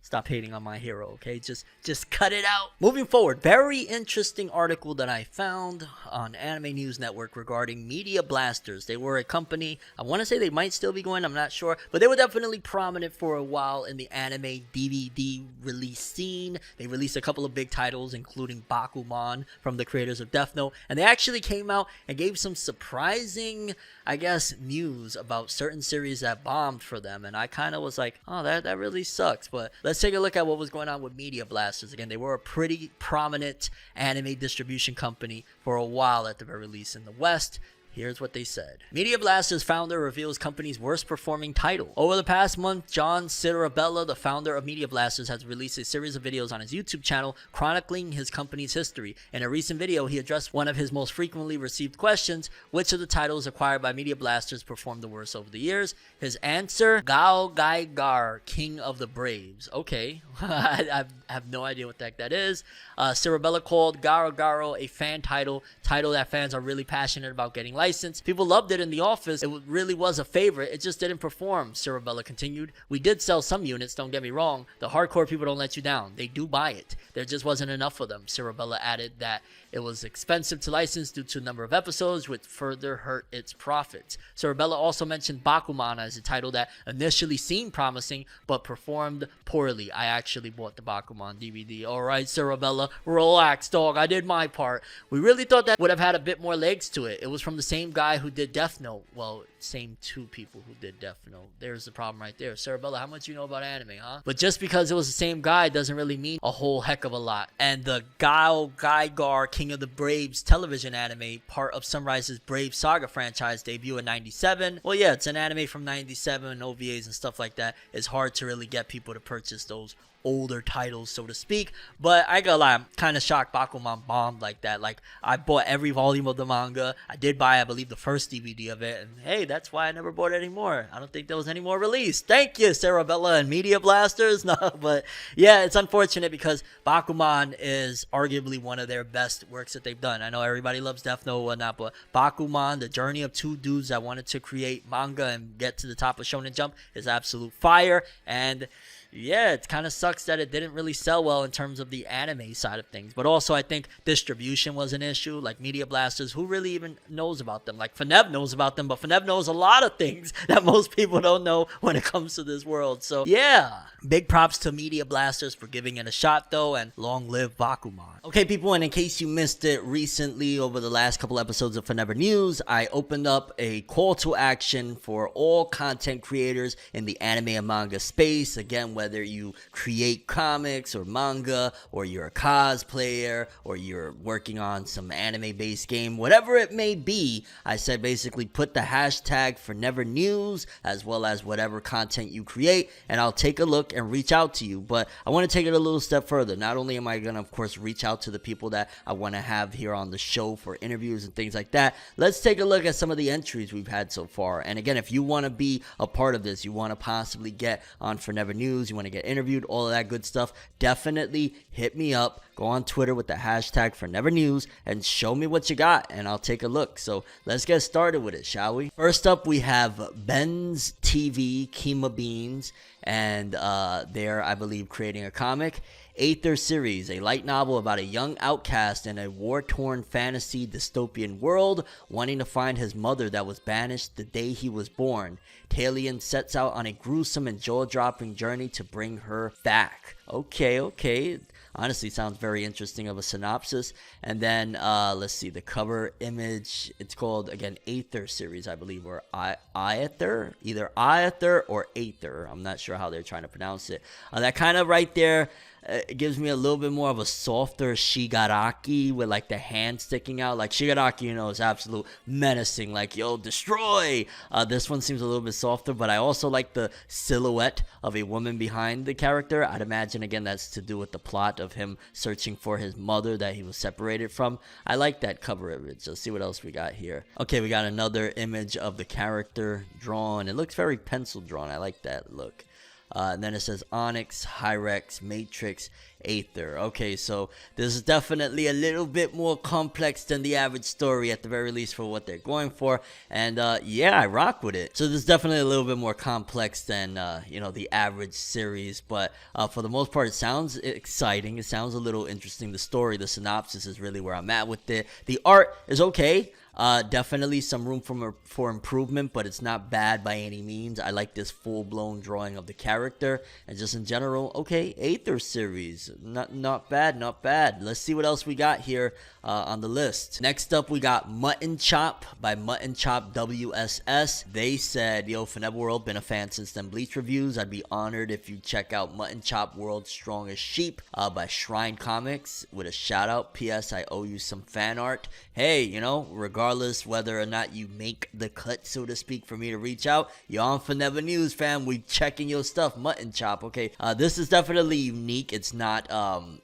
Stop hating on My Hero, okay? Just cut it out. Moving forward, very interesting article that I found on Anime News Network regarding Media Blasters. They were a company, I want to say they might still be going, I'm not sure, but they were definitely prominent for a while in the anime DVD release scene. They released a couple of big titles, including Bakuman from the creators of Death Note, and they actually came out and gave some surprising, I guess, news about certain series that bombed for them, and I kind of was like, oh, that really sucks. But let's take a look at what was going on with Media Blasters. Again, they were a pretty prominent anime distribution company for a while at the very least in the West. Here's what they said. Media Blasters founder reveals company's worst performing title. Over the past month, John Cirabella, the founder of Media Blasters, has released a series of videos on his YouTube channel chronicling his company's history. In a recent video, he addressed one of his most frequently received questions: which of the titles acquired by Media Blasters performed the worst over the years? His answer: Gao Gaigar, King of the Braves. Okay, I have no idea what the heck that is. Cirabella called Garo Garo a fan title that fans are really passionate about getting licensed. People loved it in the office. It really was a favorite. It just didn't perform, Cirabella continued. We did sell some units, don't get me wrong. The hardcore people don't let you down. They do buy it. There just wasn't enough for them. Cirabella added that it was expensive to license due to a number of episodes, which further hurt its profits. Cirabella also mentioned Bakuman as a title that initially seemed promising, but performed poorly. I actually bought the Bakuman DVD. Alright, Cirabella, relax, dog. I did my part. We really thought that would have had a bit more legs to it. It was from the same guy who did Death Note. Well, same two people who did Death Note. There's the problem right there. Cirabella, how much you know about anime, huh? But just because it was the same guy doesn't really mean a whole heck of a lot. And the Gao Gaigar, King of the Braves television anime, part of Sunrise's Brave Saga franchise, debut in 97. Well, yeah, it's an anime from 97, OVAs and stuff like that. It's hard to really get people to purchase those older titles, so to speak. But I gotta lie, I'm kind of shocked Bakuman bombed like that. Like, I bought every volume of the manga. I did buy, I believe, the first DVD of it, and hey, that's why I never bought it anymore. I don't think there was any more released. Thank you, Cirabella and Media Blasters. No, but yeah, it's unfortunate because Bakuman is arguably one of their best works that they've done. I know everybody loves Death Note and whatnot, but Bakuman, the journey of two dudes that wanted to create manga and get to the top of Shonen Jump, is absolute fire. And yeah, it kind of sucks that it didn't really sell well in terms of the anime side of things. But also, I think distribution was an issue. Like Media Blasters, who really even knows about them? Like Fornev knows about them, but Fornev knows a lot of things that most people don't know when it comes to this world. So yeah, big props to Media Blasters for giving it a shot though, and long live Bakuman. Okay, people, and in case you missed it recently over the last couple episodes of ForneverNews, I opened up a call to action for all content creators in the anime and manga space. Again, whether whether you create comics or manga, or you're a cosplayer, or you're working on some anime-based game, whatever it may be, I said basically put the hashtag ForneverNews as well as whatever content you create, and I'll take a look and reach out to you. But I want to take it a little step further. Not only am I going to, of course, reach out to the people that I want to have here on the show for interviews and things like that, let's take a look at some of the entries we've had so far. And again, if you want to be a part of this, you want to possibly get on ForneverNews, you want to get interviewed, all of that good stuff, definitely hit me up. Go on Twitter with the hashtag ForneverNews and show me what you got, and I'll take a look. So let's get started with it, shall we? First up, we have Ben's TV, Kima Beans, and they're, I believe, creating a comic. Aether series, a light novel about a young outcast in a war-torn fantasy dystopian world, wanting to find his mother that was banished the day he was born. Talion sets out on a gruesome and jaw-dropping journey to bring her back. Okay. Honestly, sounds very interesting of a synopsis. And then, let's see, the cover image. It's called, again, Aether series, I believe, or Aether? Either Aether or Aether. I'm not sure how they're trying to pronounce it. That kind of right there, it gives me a little bit more of a softer Shigaraki with like the hand sticking out. Like Shigaraki, you know, is absolute menacing, like, yo, destroy. This one seems a little bit softer, but I also like the silhouette of a woman behind the character. I'd imagine, again, that's to do with the plot of him searching for his mother that he was separated from. I like that cover image. Let's see what else we got here. Okay, we got another image of the character drawn. It looks very pencil drawn. I like that look. And then it says Onyx, Hyrex, Matrix, Aether. Okay, so this is definitely a little bit more complex than the average story, at the very least, for what they're going for. And yeah, I rock with it. So this is definitely a little bit more complex than you know, the average series, but for the most part, it sounds exciting. It sounds a little interesting. The story, the synopsis is really where I'm at with it. The art is okay. Definitely some room for improvement, but it's not bad by any means. I like this full-blown drawing of the character, and just in general, okay, Aether series, not bad. Let's see what else we got here on the list. Next up, we got Mutton Chop by Mutton Chop WSS. They said, yo, ForneverWorld, been a fan since them Bleach reviews. I'd be honored if you check out Mutton Chop World's Strongest Sheep by Shrine Comics with a shout out. P.S. I owe you some fan art. Hey, you know, regardless whether or not you make the cut, so to speak, for me to reach out, you're on ForneverNews, fam. We checking your stuff. Mutton Chop. Okay, this is definitely unique. It's not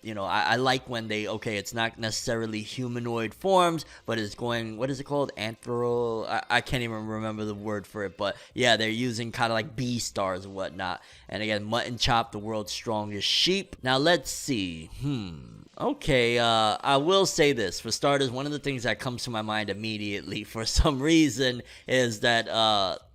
you know, I like when they, okay, it's not necessarily humanoid forms, but it's going, what is it called, I can't even remember the word for it, but yeah, they're using kind of like B stars and whatnot. And again, Mutton Chop, the world's strongest sheep. Now let's see. Okay, I will say this. For starters, one of the things that comes to my mind immediately for some reason is that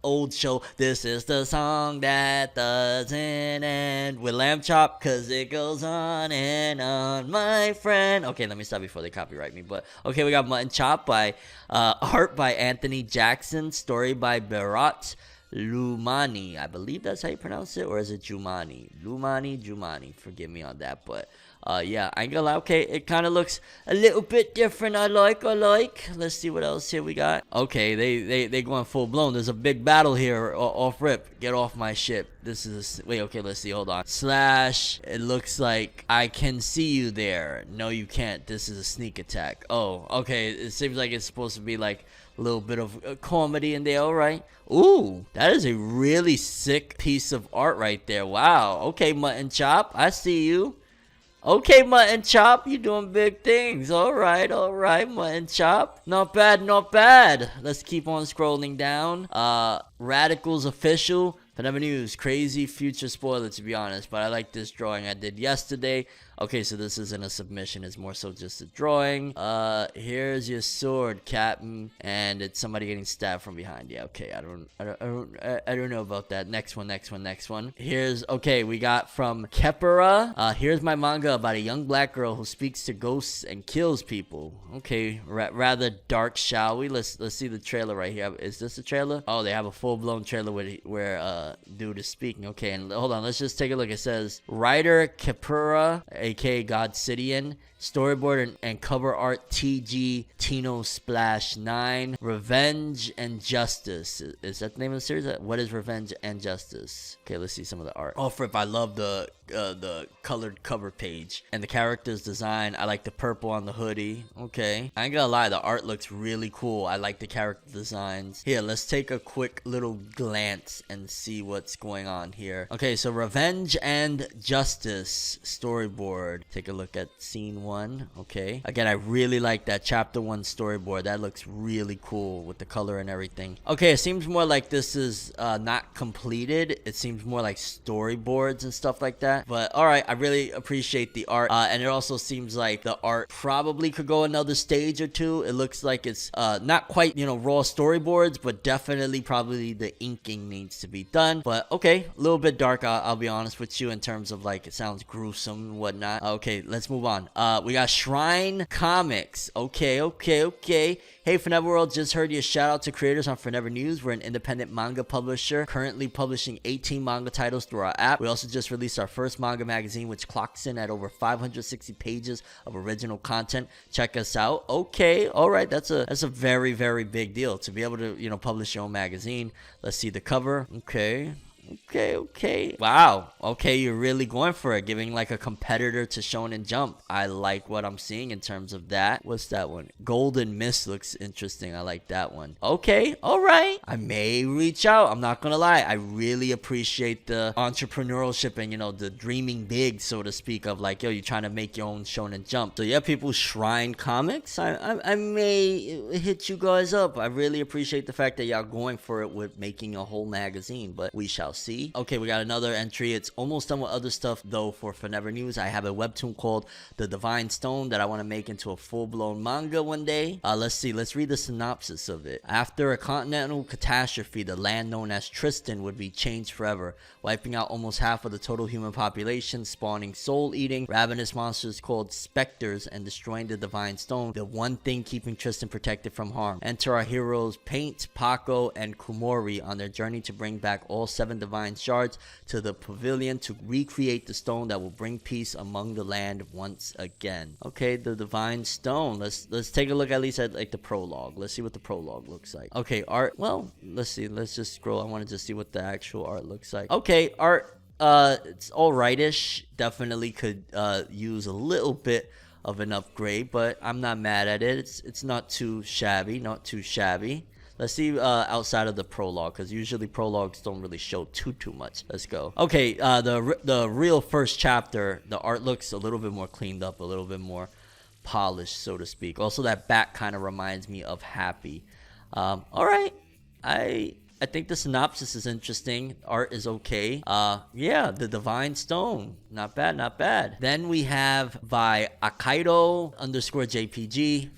old show, This Is the Song That Doesn't End, with Lamb Chop, cause it goes on and on, my friend. Okay, let me stop before they copyright me. But okay, we got Mutton Chop by art by Anthony Jackson, story by Berat Lumani. I believe that's how you pronounce it, or is it Jumani? Jumani. Forgive me on that, but yeah, I ain't gonna lie. Okay, it kind of looks a little bit different. I like. Let's see what else here we got. Okay, they going full blown. There's a big battle here. Off rip. Get off my ship. This is wait. Okay, let's see. Hold on. Slash. It looks like I can see you there. No, you can't. This is a sneak attack. Oh, okay. It seems like it's supposed to be like a little bit of comedy in there. All right. Ooh, that is a really sick piece of art right there. Wow. Okay, Mutton Chop. I see you. Okay, Mutton Chop, you doing big things. All right, Mutton Chop. Not bad. Let's keep on scrolling down. Radicals Official, ForneverNews, crazy future spoiler, to be honest, but I like this drawing I did yesterday. Okay, so this isn't a submission, it's more so just a drawing. Here's your sword, Captain, and it's somebody getting stabbed from behind. Yeah, okay, I don't know about that. Next one. Here's, okay, we got from Kepera. Here's my manga about a young black girl who speaks to ghosts and kills people. Okay, rather dark, shall we? Let's see the trailer right here. Is this a trailer? Oh, they have a full-blown trailer where dude is speaking. Okay, and hold on, let's just take a look. It says writer Kipura, aka Godsidian, storyboard and cover art TG Tino Splash 9. Revenge and Justice, is that the name of the series? What is Revenge and Justice? Okay, let's see some of the art. Oh, fripp, I love the colored cover page and the characters design. I like the purple on the hoodie. Okay, I ain't gonna lie, the art looks really cool. I like the character designs. Here, let's take a quick little glance and see what's going on here. Okay, so Revenge and Justice storyboard. Take a look at scene 1. Okay, again, I really like that chapter 1 storyboard. That looks really cool with the color and everything. Okay, it seems more like this is not completed. It seems more like storyboards and stuff like that. But all right, I really appreciate the art, and it also seems like the art probably could go another stage or two. It looks like it's not quite, you know, raw storyboards, but definitely probably the inking needs to be done. But okay, a little bit dark, I'll be honest with you, in terms of like it sounds gruesome and whatnot. Okay, let's move on. We got Shrine Comics. Okay. Hey, ForneverWorld, just heard you. Shout out to creators on ForneverNews. We're an independent manga publisher, currently publishing 18 manga titles through our app. We also just released our first manga magazine, which clocks in at over 560 pages of original content. Check us out. Okay, all right, that's a very, very big deal to be able to, you know, publish your own magazine. Let's see the cover. Okay. Wow. Okay, you're really going for it, giving like a competitor to Shonen Jump. I like what I'm seeing in terms of that. What's that one? Golden Mist looks interesting. I like that one. Okay, all right. I may reach out. I'm not gonna lie. I really appreciate the entrepreneurship and, you know, the dreaming big, so to speak, of like, yo, you're trying to make your own Shonen Jump. So yeah, people, Shrine Comics, I may hit you guys up. I really appreciate the fact that y'all going for it with making a whole magazine, but we shall see. Okay, we got another entry. It's almost done with other stuff though for ForneverNews. I have a webtoon called The Divine Stone that I want to make into a full-blown manga one day. Let's see. Let's read the synopsis of it. After a continental catastrophe, the land known as Tristan would be changed forever, wiping out almost half of the total human population, spawning soul-eating, ravenous monsters called specters, and destroying the Divine Stone, the one thing keeping Tristan protected from harm. Enter our heroes Paint, Paco, and Kumori on their journey to bring back all 7 divine shards to the pavilion to recreate the stone that will bring peace among the land once again. Okay, the Divine Stone. Let's take a look at least at like the prologue. Let's see what the prologue looks like. Okay, art. Well, let's see. Let's just scroll. I want to just see what the actual art looks like. Okay, art. It's alrightish. Definitely could use a little bit of an upgrade, but I'm not mad at it. It's not too shabby. Not too shabby. Let's see outside of the prologue, because usually prologues don't really show too much. Let's go. Okay, the real first chapter, the art looks a little bit more cleaned up, a little bit more polished, so to speak. Also, that back kind of reminds me of Happy. All right, I think the synopsis is interesting. Art is okay. Yeah, the Divine Stone. Not bad. Then we have by Akaido_JPG,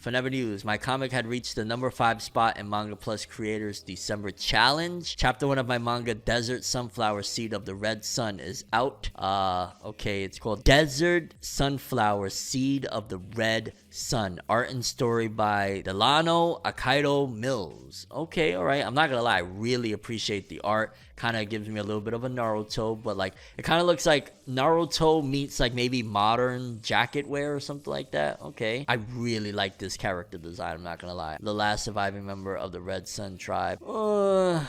ForneverNews. My comic had reached the number 5 spot in Manga Plus Creators December Challenge. Chapter 1 of my manga, Desert Sunflower Seed of the Red Sun, is out. Okay, it's called Desert Sunflower Seed of the Red Sun. Art and story by Delano Akaido Mills. Okay, alright. I'm not gonna lie, I really appreciate the art. Kind of gives me a little bit of a Naruto, but like it kind of looks like Naruto meets like maybe modern jacket wear or something like that. Okay, I really like this character design, I'm not gonna lie. The last surviving member of the Red Sun tribe. I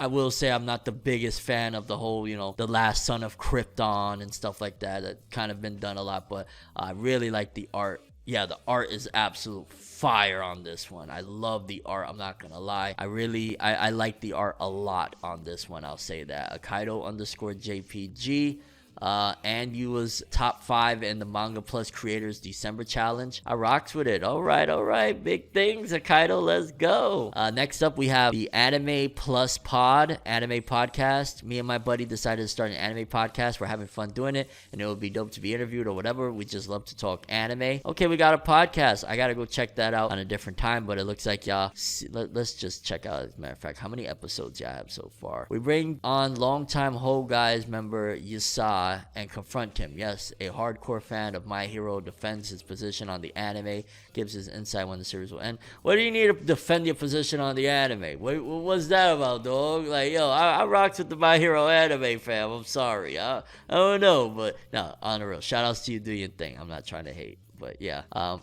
will say I'm not the biggest fan of the whole, you know, the last son of Krypton and stuff like that. That kind of been done a lot, but I really like the art. Yeah, the art is absolute fire on this one. I love the art, I'm not gonna lie. I like the art a lot on this one, I'll say that. Akaido_JPG. And you was top 5 in the Manga Plus Creators December Challenge. I rocks with it. All right. Big things, Akaido. Let's go. Next up, we have the Anime Plus Anime Podcast. Me and my buddy decided to start an anime podcast. We're having fun doing it, and it would be dope to be interviewed or whatever. We just love to talk anime. Okay, we got a podcast. I gotta go check that out on a different time, but it looks like y'all. Let's just check out, as a matter of fact, how many episodes y'all have so far. We bring on longtime Ho Guys member Yusai. and confront him. Yes, a hardcore fan of My Hero defends his position on the anime, gives his insight when the series will end. What do you need to defend your position on the anime? What's that about, dog? Like, yo, I rocks with the My Hero anime, fam. I'm sorry. I don't know, but no, on the real. Shout outs to you, do your thing. I'm not trying to hate. But yeah,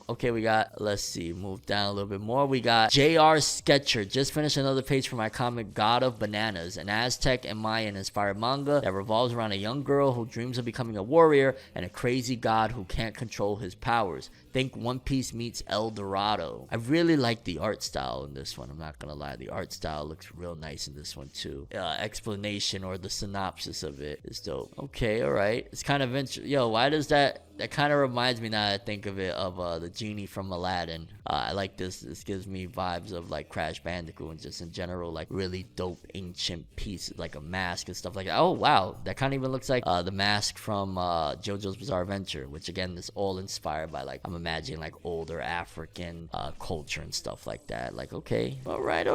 okay, we got, let's see, move down a little bit more. We got JR Sketcher, just finished another page for my comic God of Bananas, an Aztec and Mayan inspired manga that revolves around a young girl who dreams of becoming a warrior and a crazy god who can't control his powers. Think One Piece meets El Dorado. I really like the art style in this one. I'm not gonna lie, the art style looks real nice in this one too. Explanation or the synopsis of it is dope. Okay, all right. It's kind of interesting. Yo, why does that kind of reminds me, now that I think of it, of the genie from Aladdin. I like this. This gives me vibes of like Crash Bandicoot and just in general like really dope ancient pieces, like a mask and stuff like that. Oh wow, that kind of even looks like the mask from JoJo's Bizarre Adventure, which again is all inspired by like, I'm imagining like older African culture and stuff like that. Like, okay, all right.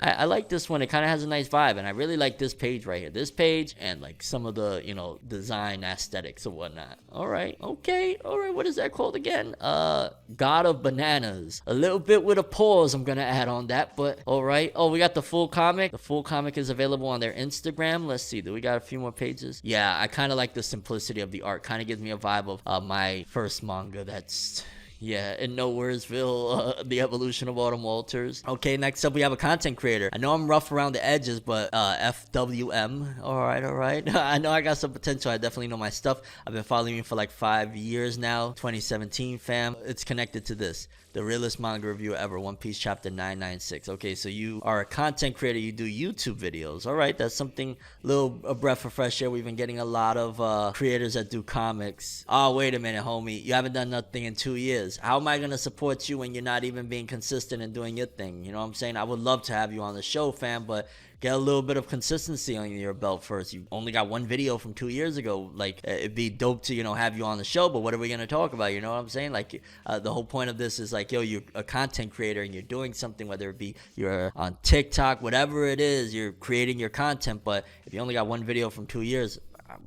I like this one. It kind of has a nice vibe, and I really like this page right here. This page and like some of the, you know, design aesthetics and whatnot. All right. Okay, all right, what is that called again? God of Bananas. A little bit with a pause I'm gonna add on that, but all right. Oh, we got the full comic. The full comic is available on their Instagram. Let's see, do we got a few more pages? Yeah, I kind of like the simplicity of the art. Kind of gives me a vibe of my first manga that's... yeah, in Nowheresville, the evolution of Autumn Walters. Okay, next up we have a content creator. I know I'm rough around the edges, but FWM. All right. I know I got some potential. I definitely know my stuff. I've been following you for like 5 years now. 2017, fam. It's connected to this. The realest manga review ever, One Piece chapter 996. Okay, so you are a content creator. You do YouTube videos. All right, that's something, a breath of fresh air. We've been getting a lot of creators that do comics. Oh, wait a minute, homie. You haven't done nothing in 2 years. How am I going to support you when you're not even being consistent and doing your thing? You know what I'm saying? I would love to have you on the show, fam, but get a little bit of consistency on your belt first. You only got one video from 2 years ago. Like, it'd be dope to, you know, have you on the show, but what are we going to talk about? You know what I'm saying? Like, the whole point of this is like, yo, you're a content creator and you're doing something, whether it be you're on TikTok, whatever it is, you're creating your content, but if you only got one video from 2 years,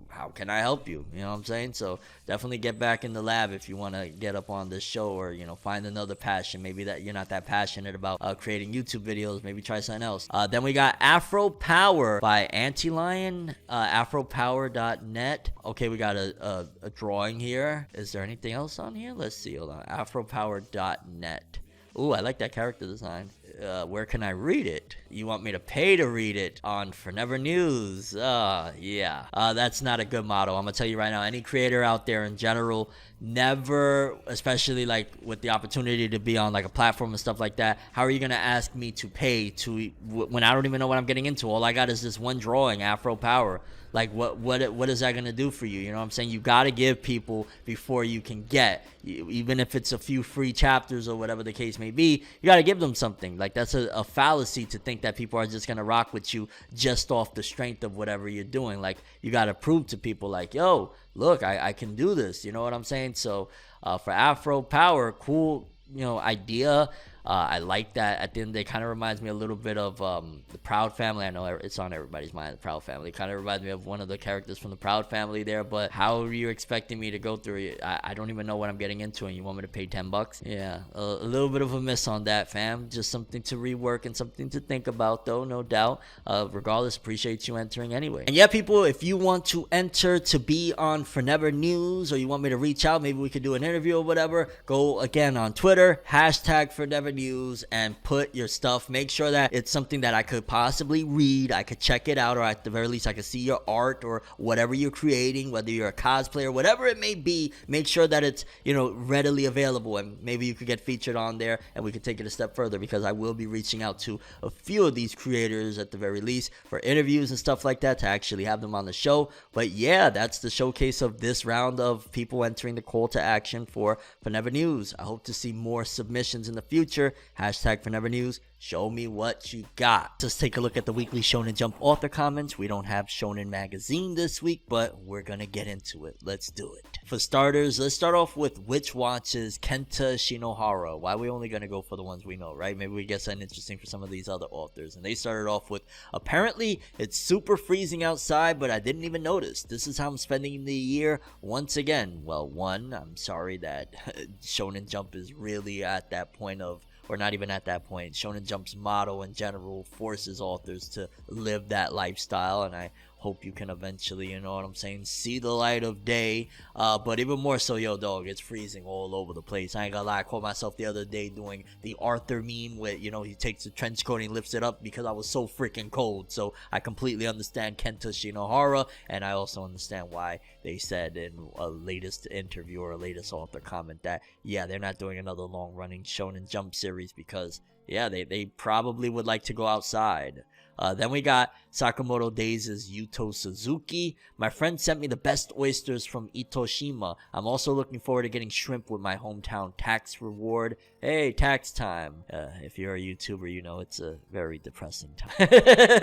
how can I help you? You know what I'm saying? So definitely get back in the lab if you want to get up on this show, or, you know, find another passion. Maybe that you're not that passionate about creating YouTube videos. Maybe try something else. Then we got Afro Power by Antilion, afropower.net. Okay, we got a drawing here. Is there anything else on here? Let's see. Hold on. Afropower.net. Ooh, I like that character design. Where can I read it? You want me to pay to read it on ForneverNews? Yeah. That's not a good motto. I'm gonna tell you right now, any creator out there in general, never, especially like with the opportunity to be on like a platform and stuff like that, how are you gonna ask me to pay to when I don't even know what I'm getting into? All I got is this one drawing, Afro Power. Like, what is that gonna do for you? You know what I'm saying? You gotta give people before you can get. Even if it's a few free chapters or whatever the case may be, you gotta give them something. Like, that's a fallacy to think that people are just gonna rock with you just off the strength of whatever you're doing. Like, you gotta prove to people like, yo, look, I can do this. You know what I'm saying? So for Afro Power, cool, you know, idea. I like that. At the end, they kind of reminds me a little bit of the Proud Family. I know it's on everybody's mind, the Proud Family. Kind of reminds me of one of the characters from the Proud Family there. But how are you expecting me to go through it? I don't even know what I'm getting into, and you want me to pay $10? Yeah, a little bit of a miss on that, fam. Just something to rework and something to think about, though, no doubt. Regardless, appreciate you entering anyway. And yeah, people, if you want to enter to be on ForneverNews, or you want me to reach out, maybe we could do an interview or whatever, go again on Twitter, #ForneverNews, and put your stuff. Make sure that it's something that I could possibly read, I could check it out, or at the very least I could see your art or whatever you're creating, whether you're a cosplayer, whatever it may be. Make sure that it's, you know, readily available, and maybe you could get featured on there and we could take it a step further, because I will be reaching out to a few of these creators at the very least for interviews and stuff like that, to actually have them on the show. But yeah, that's the showcase of this round of people entering the call to action for ForneverNews. I hope to see more submissions in the future. #ForneverNews. Show me what you got. Let's take a look at the weekly Shonen Jump author comments. We don't have Shonen Magazine this week, but we're gonna get into it. Let's do it. For starters, let's start off with which watches Kenta Shinohara. Why are we only gonna go for the ones we know, right? Maybe we get something interesting for some of these other authors. And they started off with, apparently it's super freezing outside, but I didn't even notice. This is how I'm spending the year once again. Well, one, I'm sorry that Shonen Jump is really at that point of, or not even at that point. Shonen Jump's motto in general forces authors to live that lifestyle, and I hope you can eventually, you know what I'm saying, see the light of day. But even more so, yo, dog, it's freezing all over the place. I ain't gonna lie, I caught myself the other day doing the Arthur meme where, you know, he takes the trench coat and he lifts it up because I was so freaking cold. So I completely understand Kenta Shinohara, and I also understand why they said in a latest interview or a latest author comment that, yeah, they're not doing another long-running Shonen Jump series because, yeah, they probably would like to go outside. Then we got Sakamoto Days' Yuto Suzuki. My friend sent me the best oysters from Itoshima. I'm also looking forward to getting shrimp with my hometown tax reward. Hey, tax time. If you're a YouTuber, you know it's a very depressing time.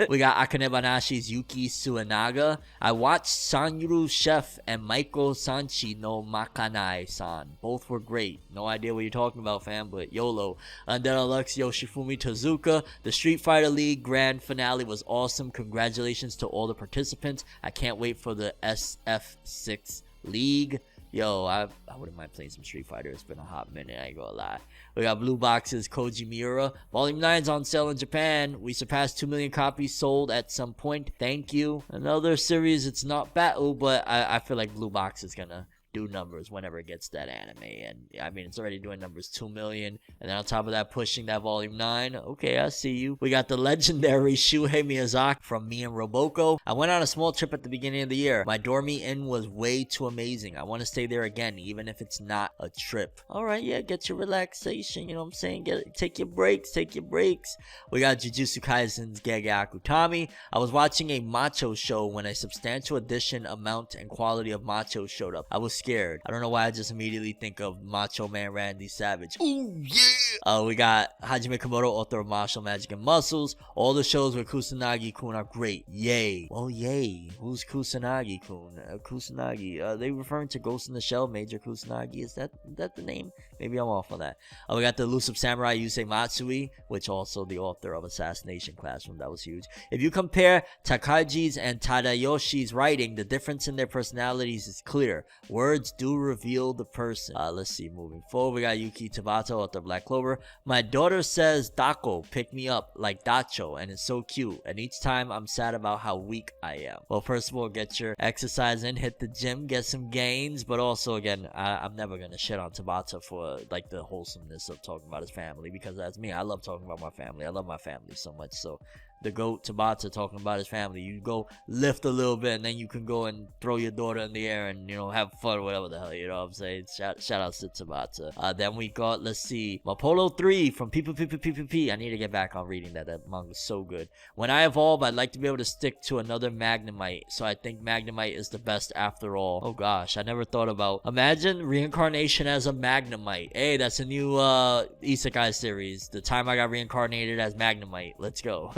We got Akane Banashi's Yuki Suenaga. I watched Sanru Chef and Maiko Sanchi no Makanai-san. Both were great. No idea what you're talking about, fam, but YOLO. Under Lux Yoshifumi Tezuka. The Street Fighter League Grand Finale was awesome. Congratulations to all the participants. I can't wait for the SF6 League. Yo, I wouldn't mind playing some Street Fighter. It's been a hot minute, I ain't gonna lie. We got Blue Box's Koji Miura. Volume 9's on sale in Japan. We surpassed 2 million copies sold at some point. Thank you. Another series, it's not battle, but I feel like Blue Box is gonna do numbers whenever it gets that anime, and I mean it's already doing numbers 2 million, and then on top of that pushing that volume 9. Okay, I see you. We got the legendary Shuhei Miyazaki from me and Roboco. I went on a small trip at the beginning of the year. My Dormy Inn was way too amazing. I want to stay there again, even if it's not a trip. All right, yeah, get your relaxation, you know what I'm saying, take your breaks. We got Jujutsu Kaisen's Gege Akutami. I was watching a macho show when a substantial addition, amount, and quality of macho showed up. I was scared. I don't know why I just immediately think of Macho Man Randy Savage. Ooh, yeah! We got Hajime Komodo, author of Martial Magic and Muscles. All the shows with Kusanagi-kun are great. Yay. Well, yay. Who's Kusanagi-kun? Kusanagi. They referring to Ghost in the Shell, Major Kusanagi. Is that the name? Maybe I'm off on that. We got the elusive samurai Yusei Matsui, which also the author of Assassination Classroom. That was huge. If you compare Takaji's and Tadayoshi's writing, the difference in their personalities is clear. Words do reveal the person. Let's see, moving forward, we got Yuki Tabata, author of Black Clover. My daughter says Dako, pick me up, like Dacho, and it's so cute. And each time I'm sad about how weak I am. Well, first of all, get your exercise in, hit the gym, get some gains. But also, again, I'm never going to shit on Tabata for like the wholesomeness of talking about his family, because that's me. I love talking about my family. I love my family so much. So the GOAT Tabata talking about his family, you go lift a little bit and then you can go and throw your daughter in the air and, you know, have fun, whatever the hell, you know what I'm saying. Shout out to Tabata. Then we got, let's see, Mapolo 3 from PPPPPP. I need to get back on reading that manga's so good. When I evolve, I'd like to be able to stick to another Magnemite, so I think Magnemite is the best after all. Oh gosh, I never thought about, imagine reincarnation as a Magnemite. Hey, that's a new Isekai series. The time I got reincarnated as Magnemite. Let's go.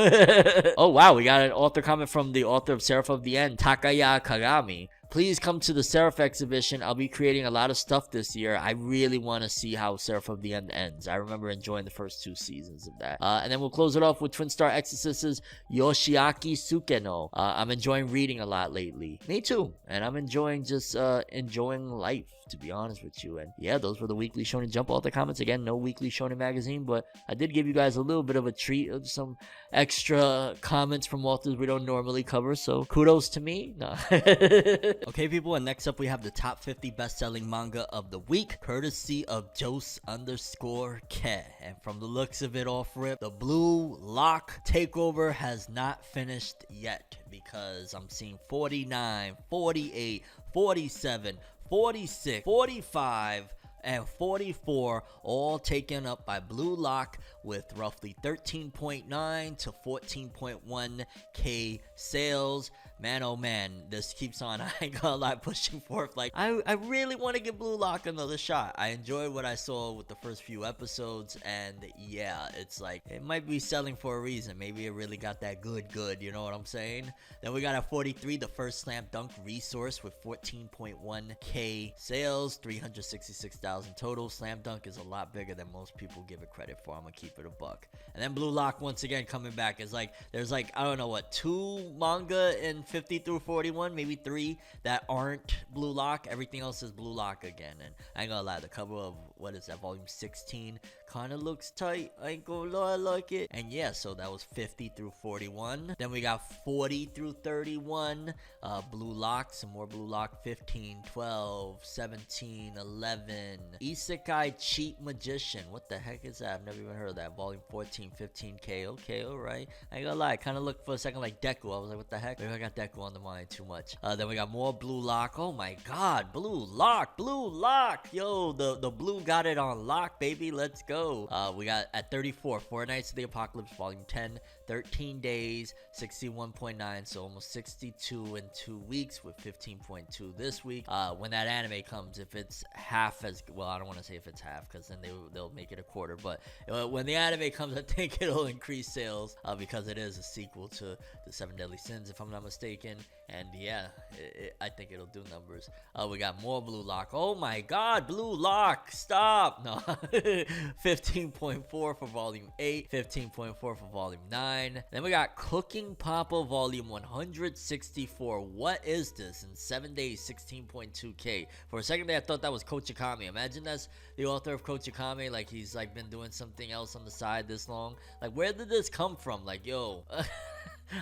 Oh wow, we got an author comment from the author of Seraph of the End, Takaya Kagami. Please come to the Seraph exhibition. I'll be creating a lot of stuff this year. I really want to see how Seraph of the End ends. I remember enjoying the first 2 seasons of that. And then we'll close it off with Twin Star Exorcist's Yoshiaki Sukeno. I'm enjoying reading a lot lately. Me too. And I'm enjoying just enjoying life, to be honest with you. And yeah, those were the weekly Shonen Jump Author comments. Again, no weekly Shonen Magazine, but I did give you guys a little bit of a treat of some extra comments from authors we don't normally cover, so kudos to me. Nah. Okay, people, and next up we have the top 50 best-selling manga of the week, courtesy of Jose_Ke. And from the looks of it off rip, the Blue Lock takeover has not finished yet, because I'm seeing 49, 48, 47, 46, 45, and 44 all taken up by Blue Lock, with roughly 13.9 to 14.1k sales. man, oh man, this keeps on, I ain't gonna lie, pushing forth. Like, I really want to give Blue Lock another shot. I enjoyed what I saw with the first few episodes, and yeah, it's like, it might be selling for a reason. Maybe it really got that good, you know what I'm saying? Then we got at 43, the first Slam Dunk resource with 14.1k sales, 366,000 total. Slam Dunk is a lot bigger than most people give it credit for. I'm gonna keep it a buck. And then Blue Lock once again coming back is like, there's like, I don't know what, 2 manga in 50 through 41, maybe 3 that aren't Blue Lock. Everything else is Blue Lock again. And I ain't gonna lie, the cover of, what is that, volume 16 kind of looks tight. I ain't gonna lie, I like it. And yeah, so that was 50 through 41. Then we got 40 through 31, Blue Lock, some more Blue Lock, 15, 12, 17, 11. Isekai Cheat Magician, what the heck is that? I've never even heard of that. Volume 14, 15k. Okay, alright. I ain't gonna lie, I kind of looked for a second like Deku. I was like, what the heck? Maybe I got Deku on the mind too much. Then we got more Blue Lock. Oh my god, Blue Lock. Yo, the blue got it on lock, baby. Let's go. We got at 34, 4 Nights of the Apocalypse, volume 10, 13 days, 61.9, so almost 62 in 2 weeks with 15.2 this week. When that anime comes, if it's half as, well, I don't want to say if it's half, because then they'll make it a quarter, but when the anime comes, I think it'll increase sales, because it is a sequel to the 7 Deadly Sins, if I'm not mistaken. And yeah, I think it'll do numbers. We got more Blue Lock. Oh my god, Blue Lock, stop. No. 15.4 for volume 8, 15.4 for volume 9. Then we got Cooking Papa volume 164. What is this? In 7 days, 16.2k. For a second there, I thought that was Kochikame. Imagine that's the author of Kochikame, like he's like been doing something else on the side this long. Like, where did this come from? Like, yo.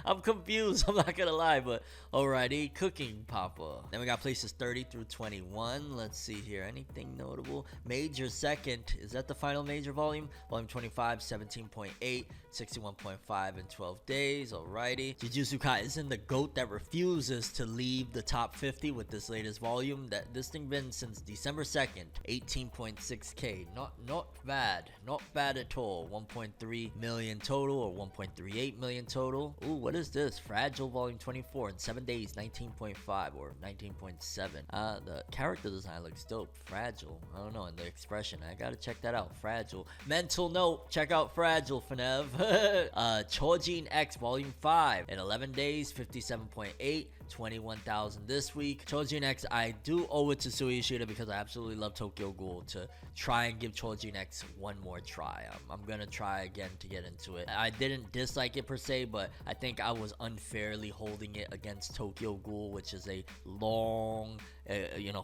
I'm confused, I'm not gonna lie, but alrighty, Cooking Papa. Then we got places 30 through 21. Let's see here, anything notable? Major Second, is that the final major volume? Volume 25, 17.8, 61.5 in 12 days, alrighty. Jujutsu Kaisen, the GOAT that refuses to leave the top 50 with this latest volume. That this thing been since December 2nd, 18.6k. Not bad at all. 1.3 million total, or 1.38 million total. Ooh, what is this? Fragile volume 24 in 7 days, 19.5 or 19.7. The character design looks dope. Fragile, I don't know, and the expression, I gotta check that out. Fragile. Mental note, check out Fragile, Fornev. Chojin X volume 5 in 11 days, 57.8, 21,000 this week. Chojin X, I do owe it to Sui Ishida because I absolutely love Tokyo Ghoul to try and give Chojin X one more try. I'm gonna try again to get into it. I didn't dislike it per se, but I think I was unfairly holding it against Tokyo Ghoul, which is a long,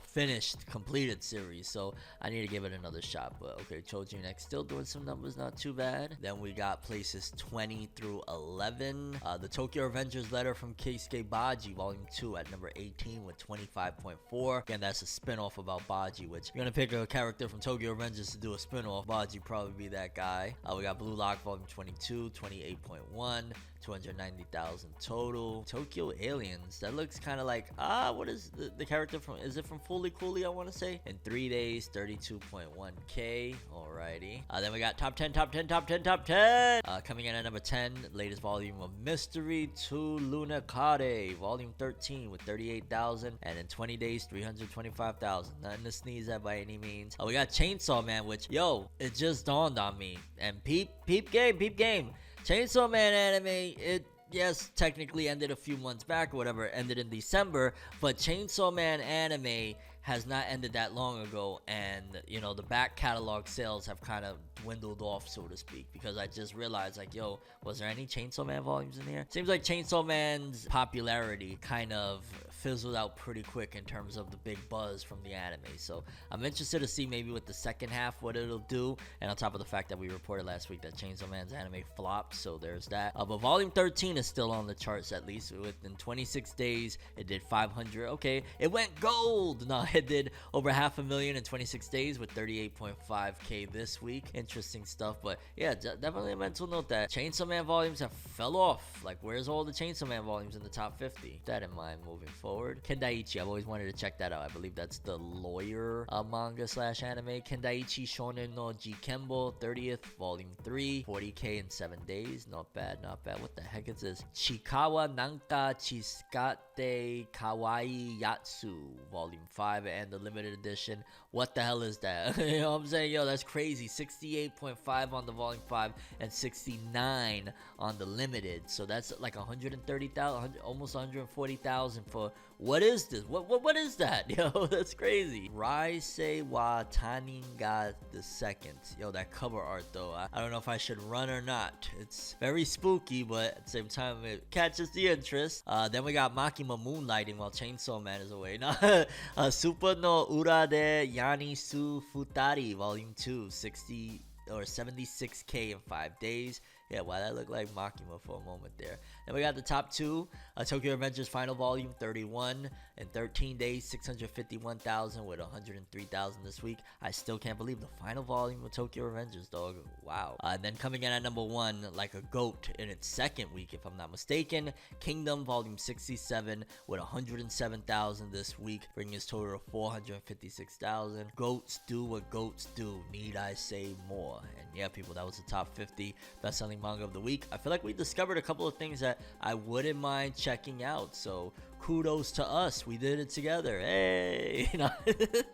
finished, completed series. So I need to give it another shot. But okay, Chojin X still doing some numbers, not too bad. Then we got places 20 through 11. The Tokyo Revengers letter from Keisuke Baji, volume 2 at number 18 with 25.4. Again, that's a spin-off about Baji, which you're gonna pick a character from Tokyo Revengers to do a spin-off. Baji probably be that guy. We got Blue Lock volume 22, 28.1. 290,000 total. Tokyo Aliens, that looks kind of like, what is the character from? Is it from Fully Cooley, I want to say? In 3 days, 32.1k. Alrighty. Then we got top 10. Coming in at number 10, latest volume of Mystery to Luna Kade, volume 13 with 38,000, and in 20 days, 325,000. Nothing to sneeze at by any means. We got Chainsaw Man, which, yo, it just dawned on me. And peep game. Chainsaw Man anime, it, yes, technically ended a few months back or whatever, ended in December, but Chainsaw Man anime has not ended that long ago, and the back catalog sales have kind of dwindled off, so to speak, because I just realized, like, yo, was there any Chainsaw Man volumes in here? Seems like Chainsaw Man's popularity kind of fizzled out pretty quick in terms of the big buzz from the anime, so I'm interested to see maybe with the second half what it'll do, and on top of the fact that we reported last week that Chainsaw Man's anime flopped, so there's that. But volume 13 is still on the charts, at least within 26 days. It did 500. Okay, it went gold. No, it did over 500,000 in 26 days with 38.5k this week. Interesting stuff, but yeah, definitely a mental note that Chainsaw Man volumes have fell off. Like, where's all the Chainsaw Man volumes in the top 50? Keep that in mind moving forward. forward. Kendaichi, I've always wanted to check that out. I believe that's the lawyer manga slash anime. Kendaichi Shonen no Jikembo 30th volume 3, 40k in 7 days. Not bad, not bad. What the heck is this? Chikawa Nanka Chisukate Kawaii Yatsu volume 5 and the limited edition. What the hell is that? You know what I'm saying? Yo, that's crazy. 68.5 on the volume 5 and 69 on the limited. So that's like 130,000, almost 140,000 for what is this? What is that? Yo, that's crazy. Raisei wa Taninga the second. Yo, that cover art though. I don't know if I should run or not. It's very spooky, but at the same time it catches the interest. Then we got Makima moonlighting while Chainsaw Man is away. Super no Ura de Yani Su Futari volume 2, 60 or 76k in 5 days. Yeah, wow, that looked like Makima for a moment there. Then we got the top two. Tokyo Revengers Final Volume 31 in 13 days, 651,000 with 103,000 this week. I still can't believe the final volume of Tokyo Revengers, dog. Wow. Then coming in at number 1, like a goat in its second week, if I'm not mistaken, Kingdom Volume 67 with 107,000 this week, bringing his total of 456,000. Goats do what goats do. Need I say more? And yeah, people, that was the top 50 best-selling manga of the week. I feel like we discovered a couple of things that I wouldn't mind checking out, so kudos to us. We did it together. Hey.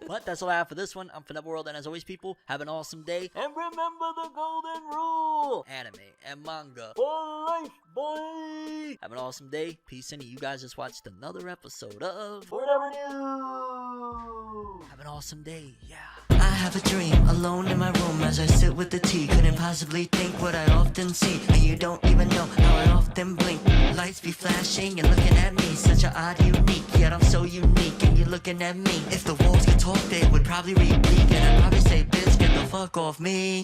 But that's all I have for this one. I'm ForneverWorld, and as always, people, have an awesome day. And remember the golden rule. Anime and manga for life, boy. Have an awesome day. Peace, and you guys just watched another episode of ForneverNews. Have an awesome day. Yeah. I have a dream, alone in my room as I sit with the tea. Couldn't possibly think what I often see, and you don't even know how I often blink. Lights be flashing and looking at me, such an odd unique, yet I'm so unique and you're looking at me. If the walls could talk, they would probably repeat, and I'd probably say, bitch, get the fuck off me.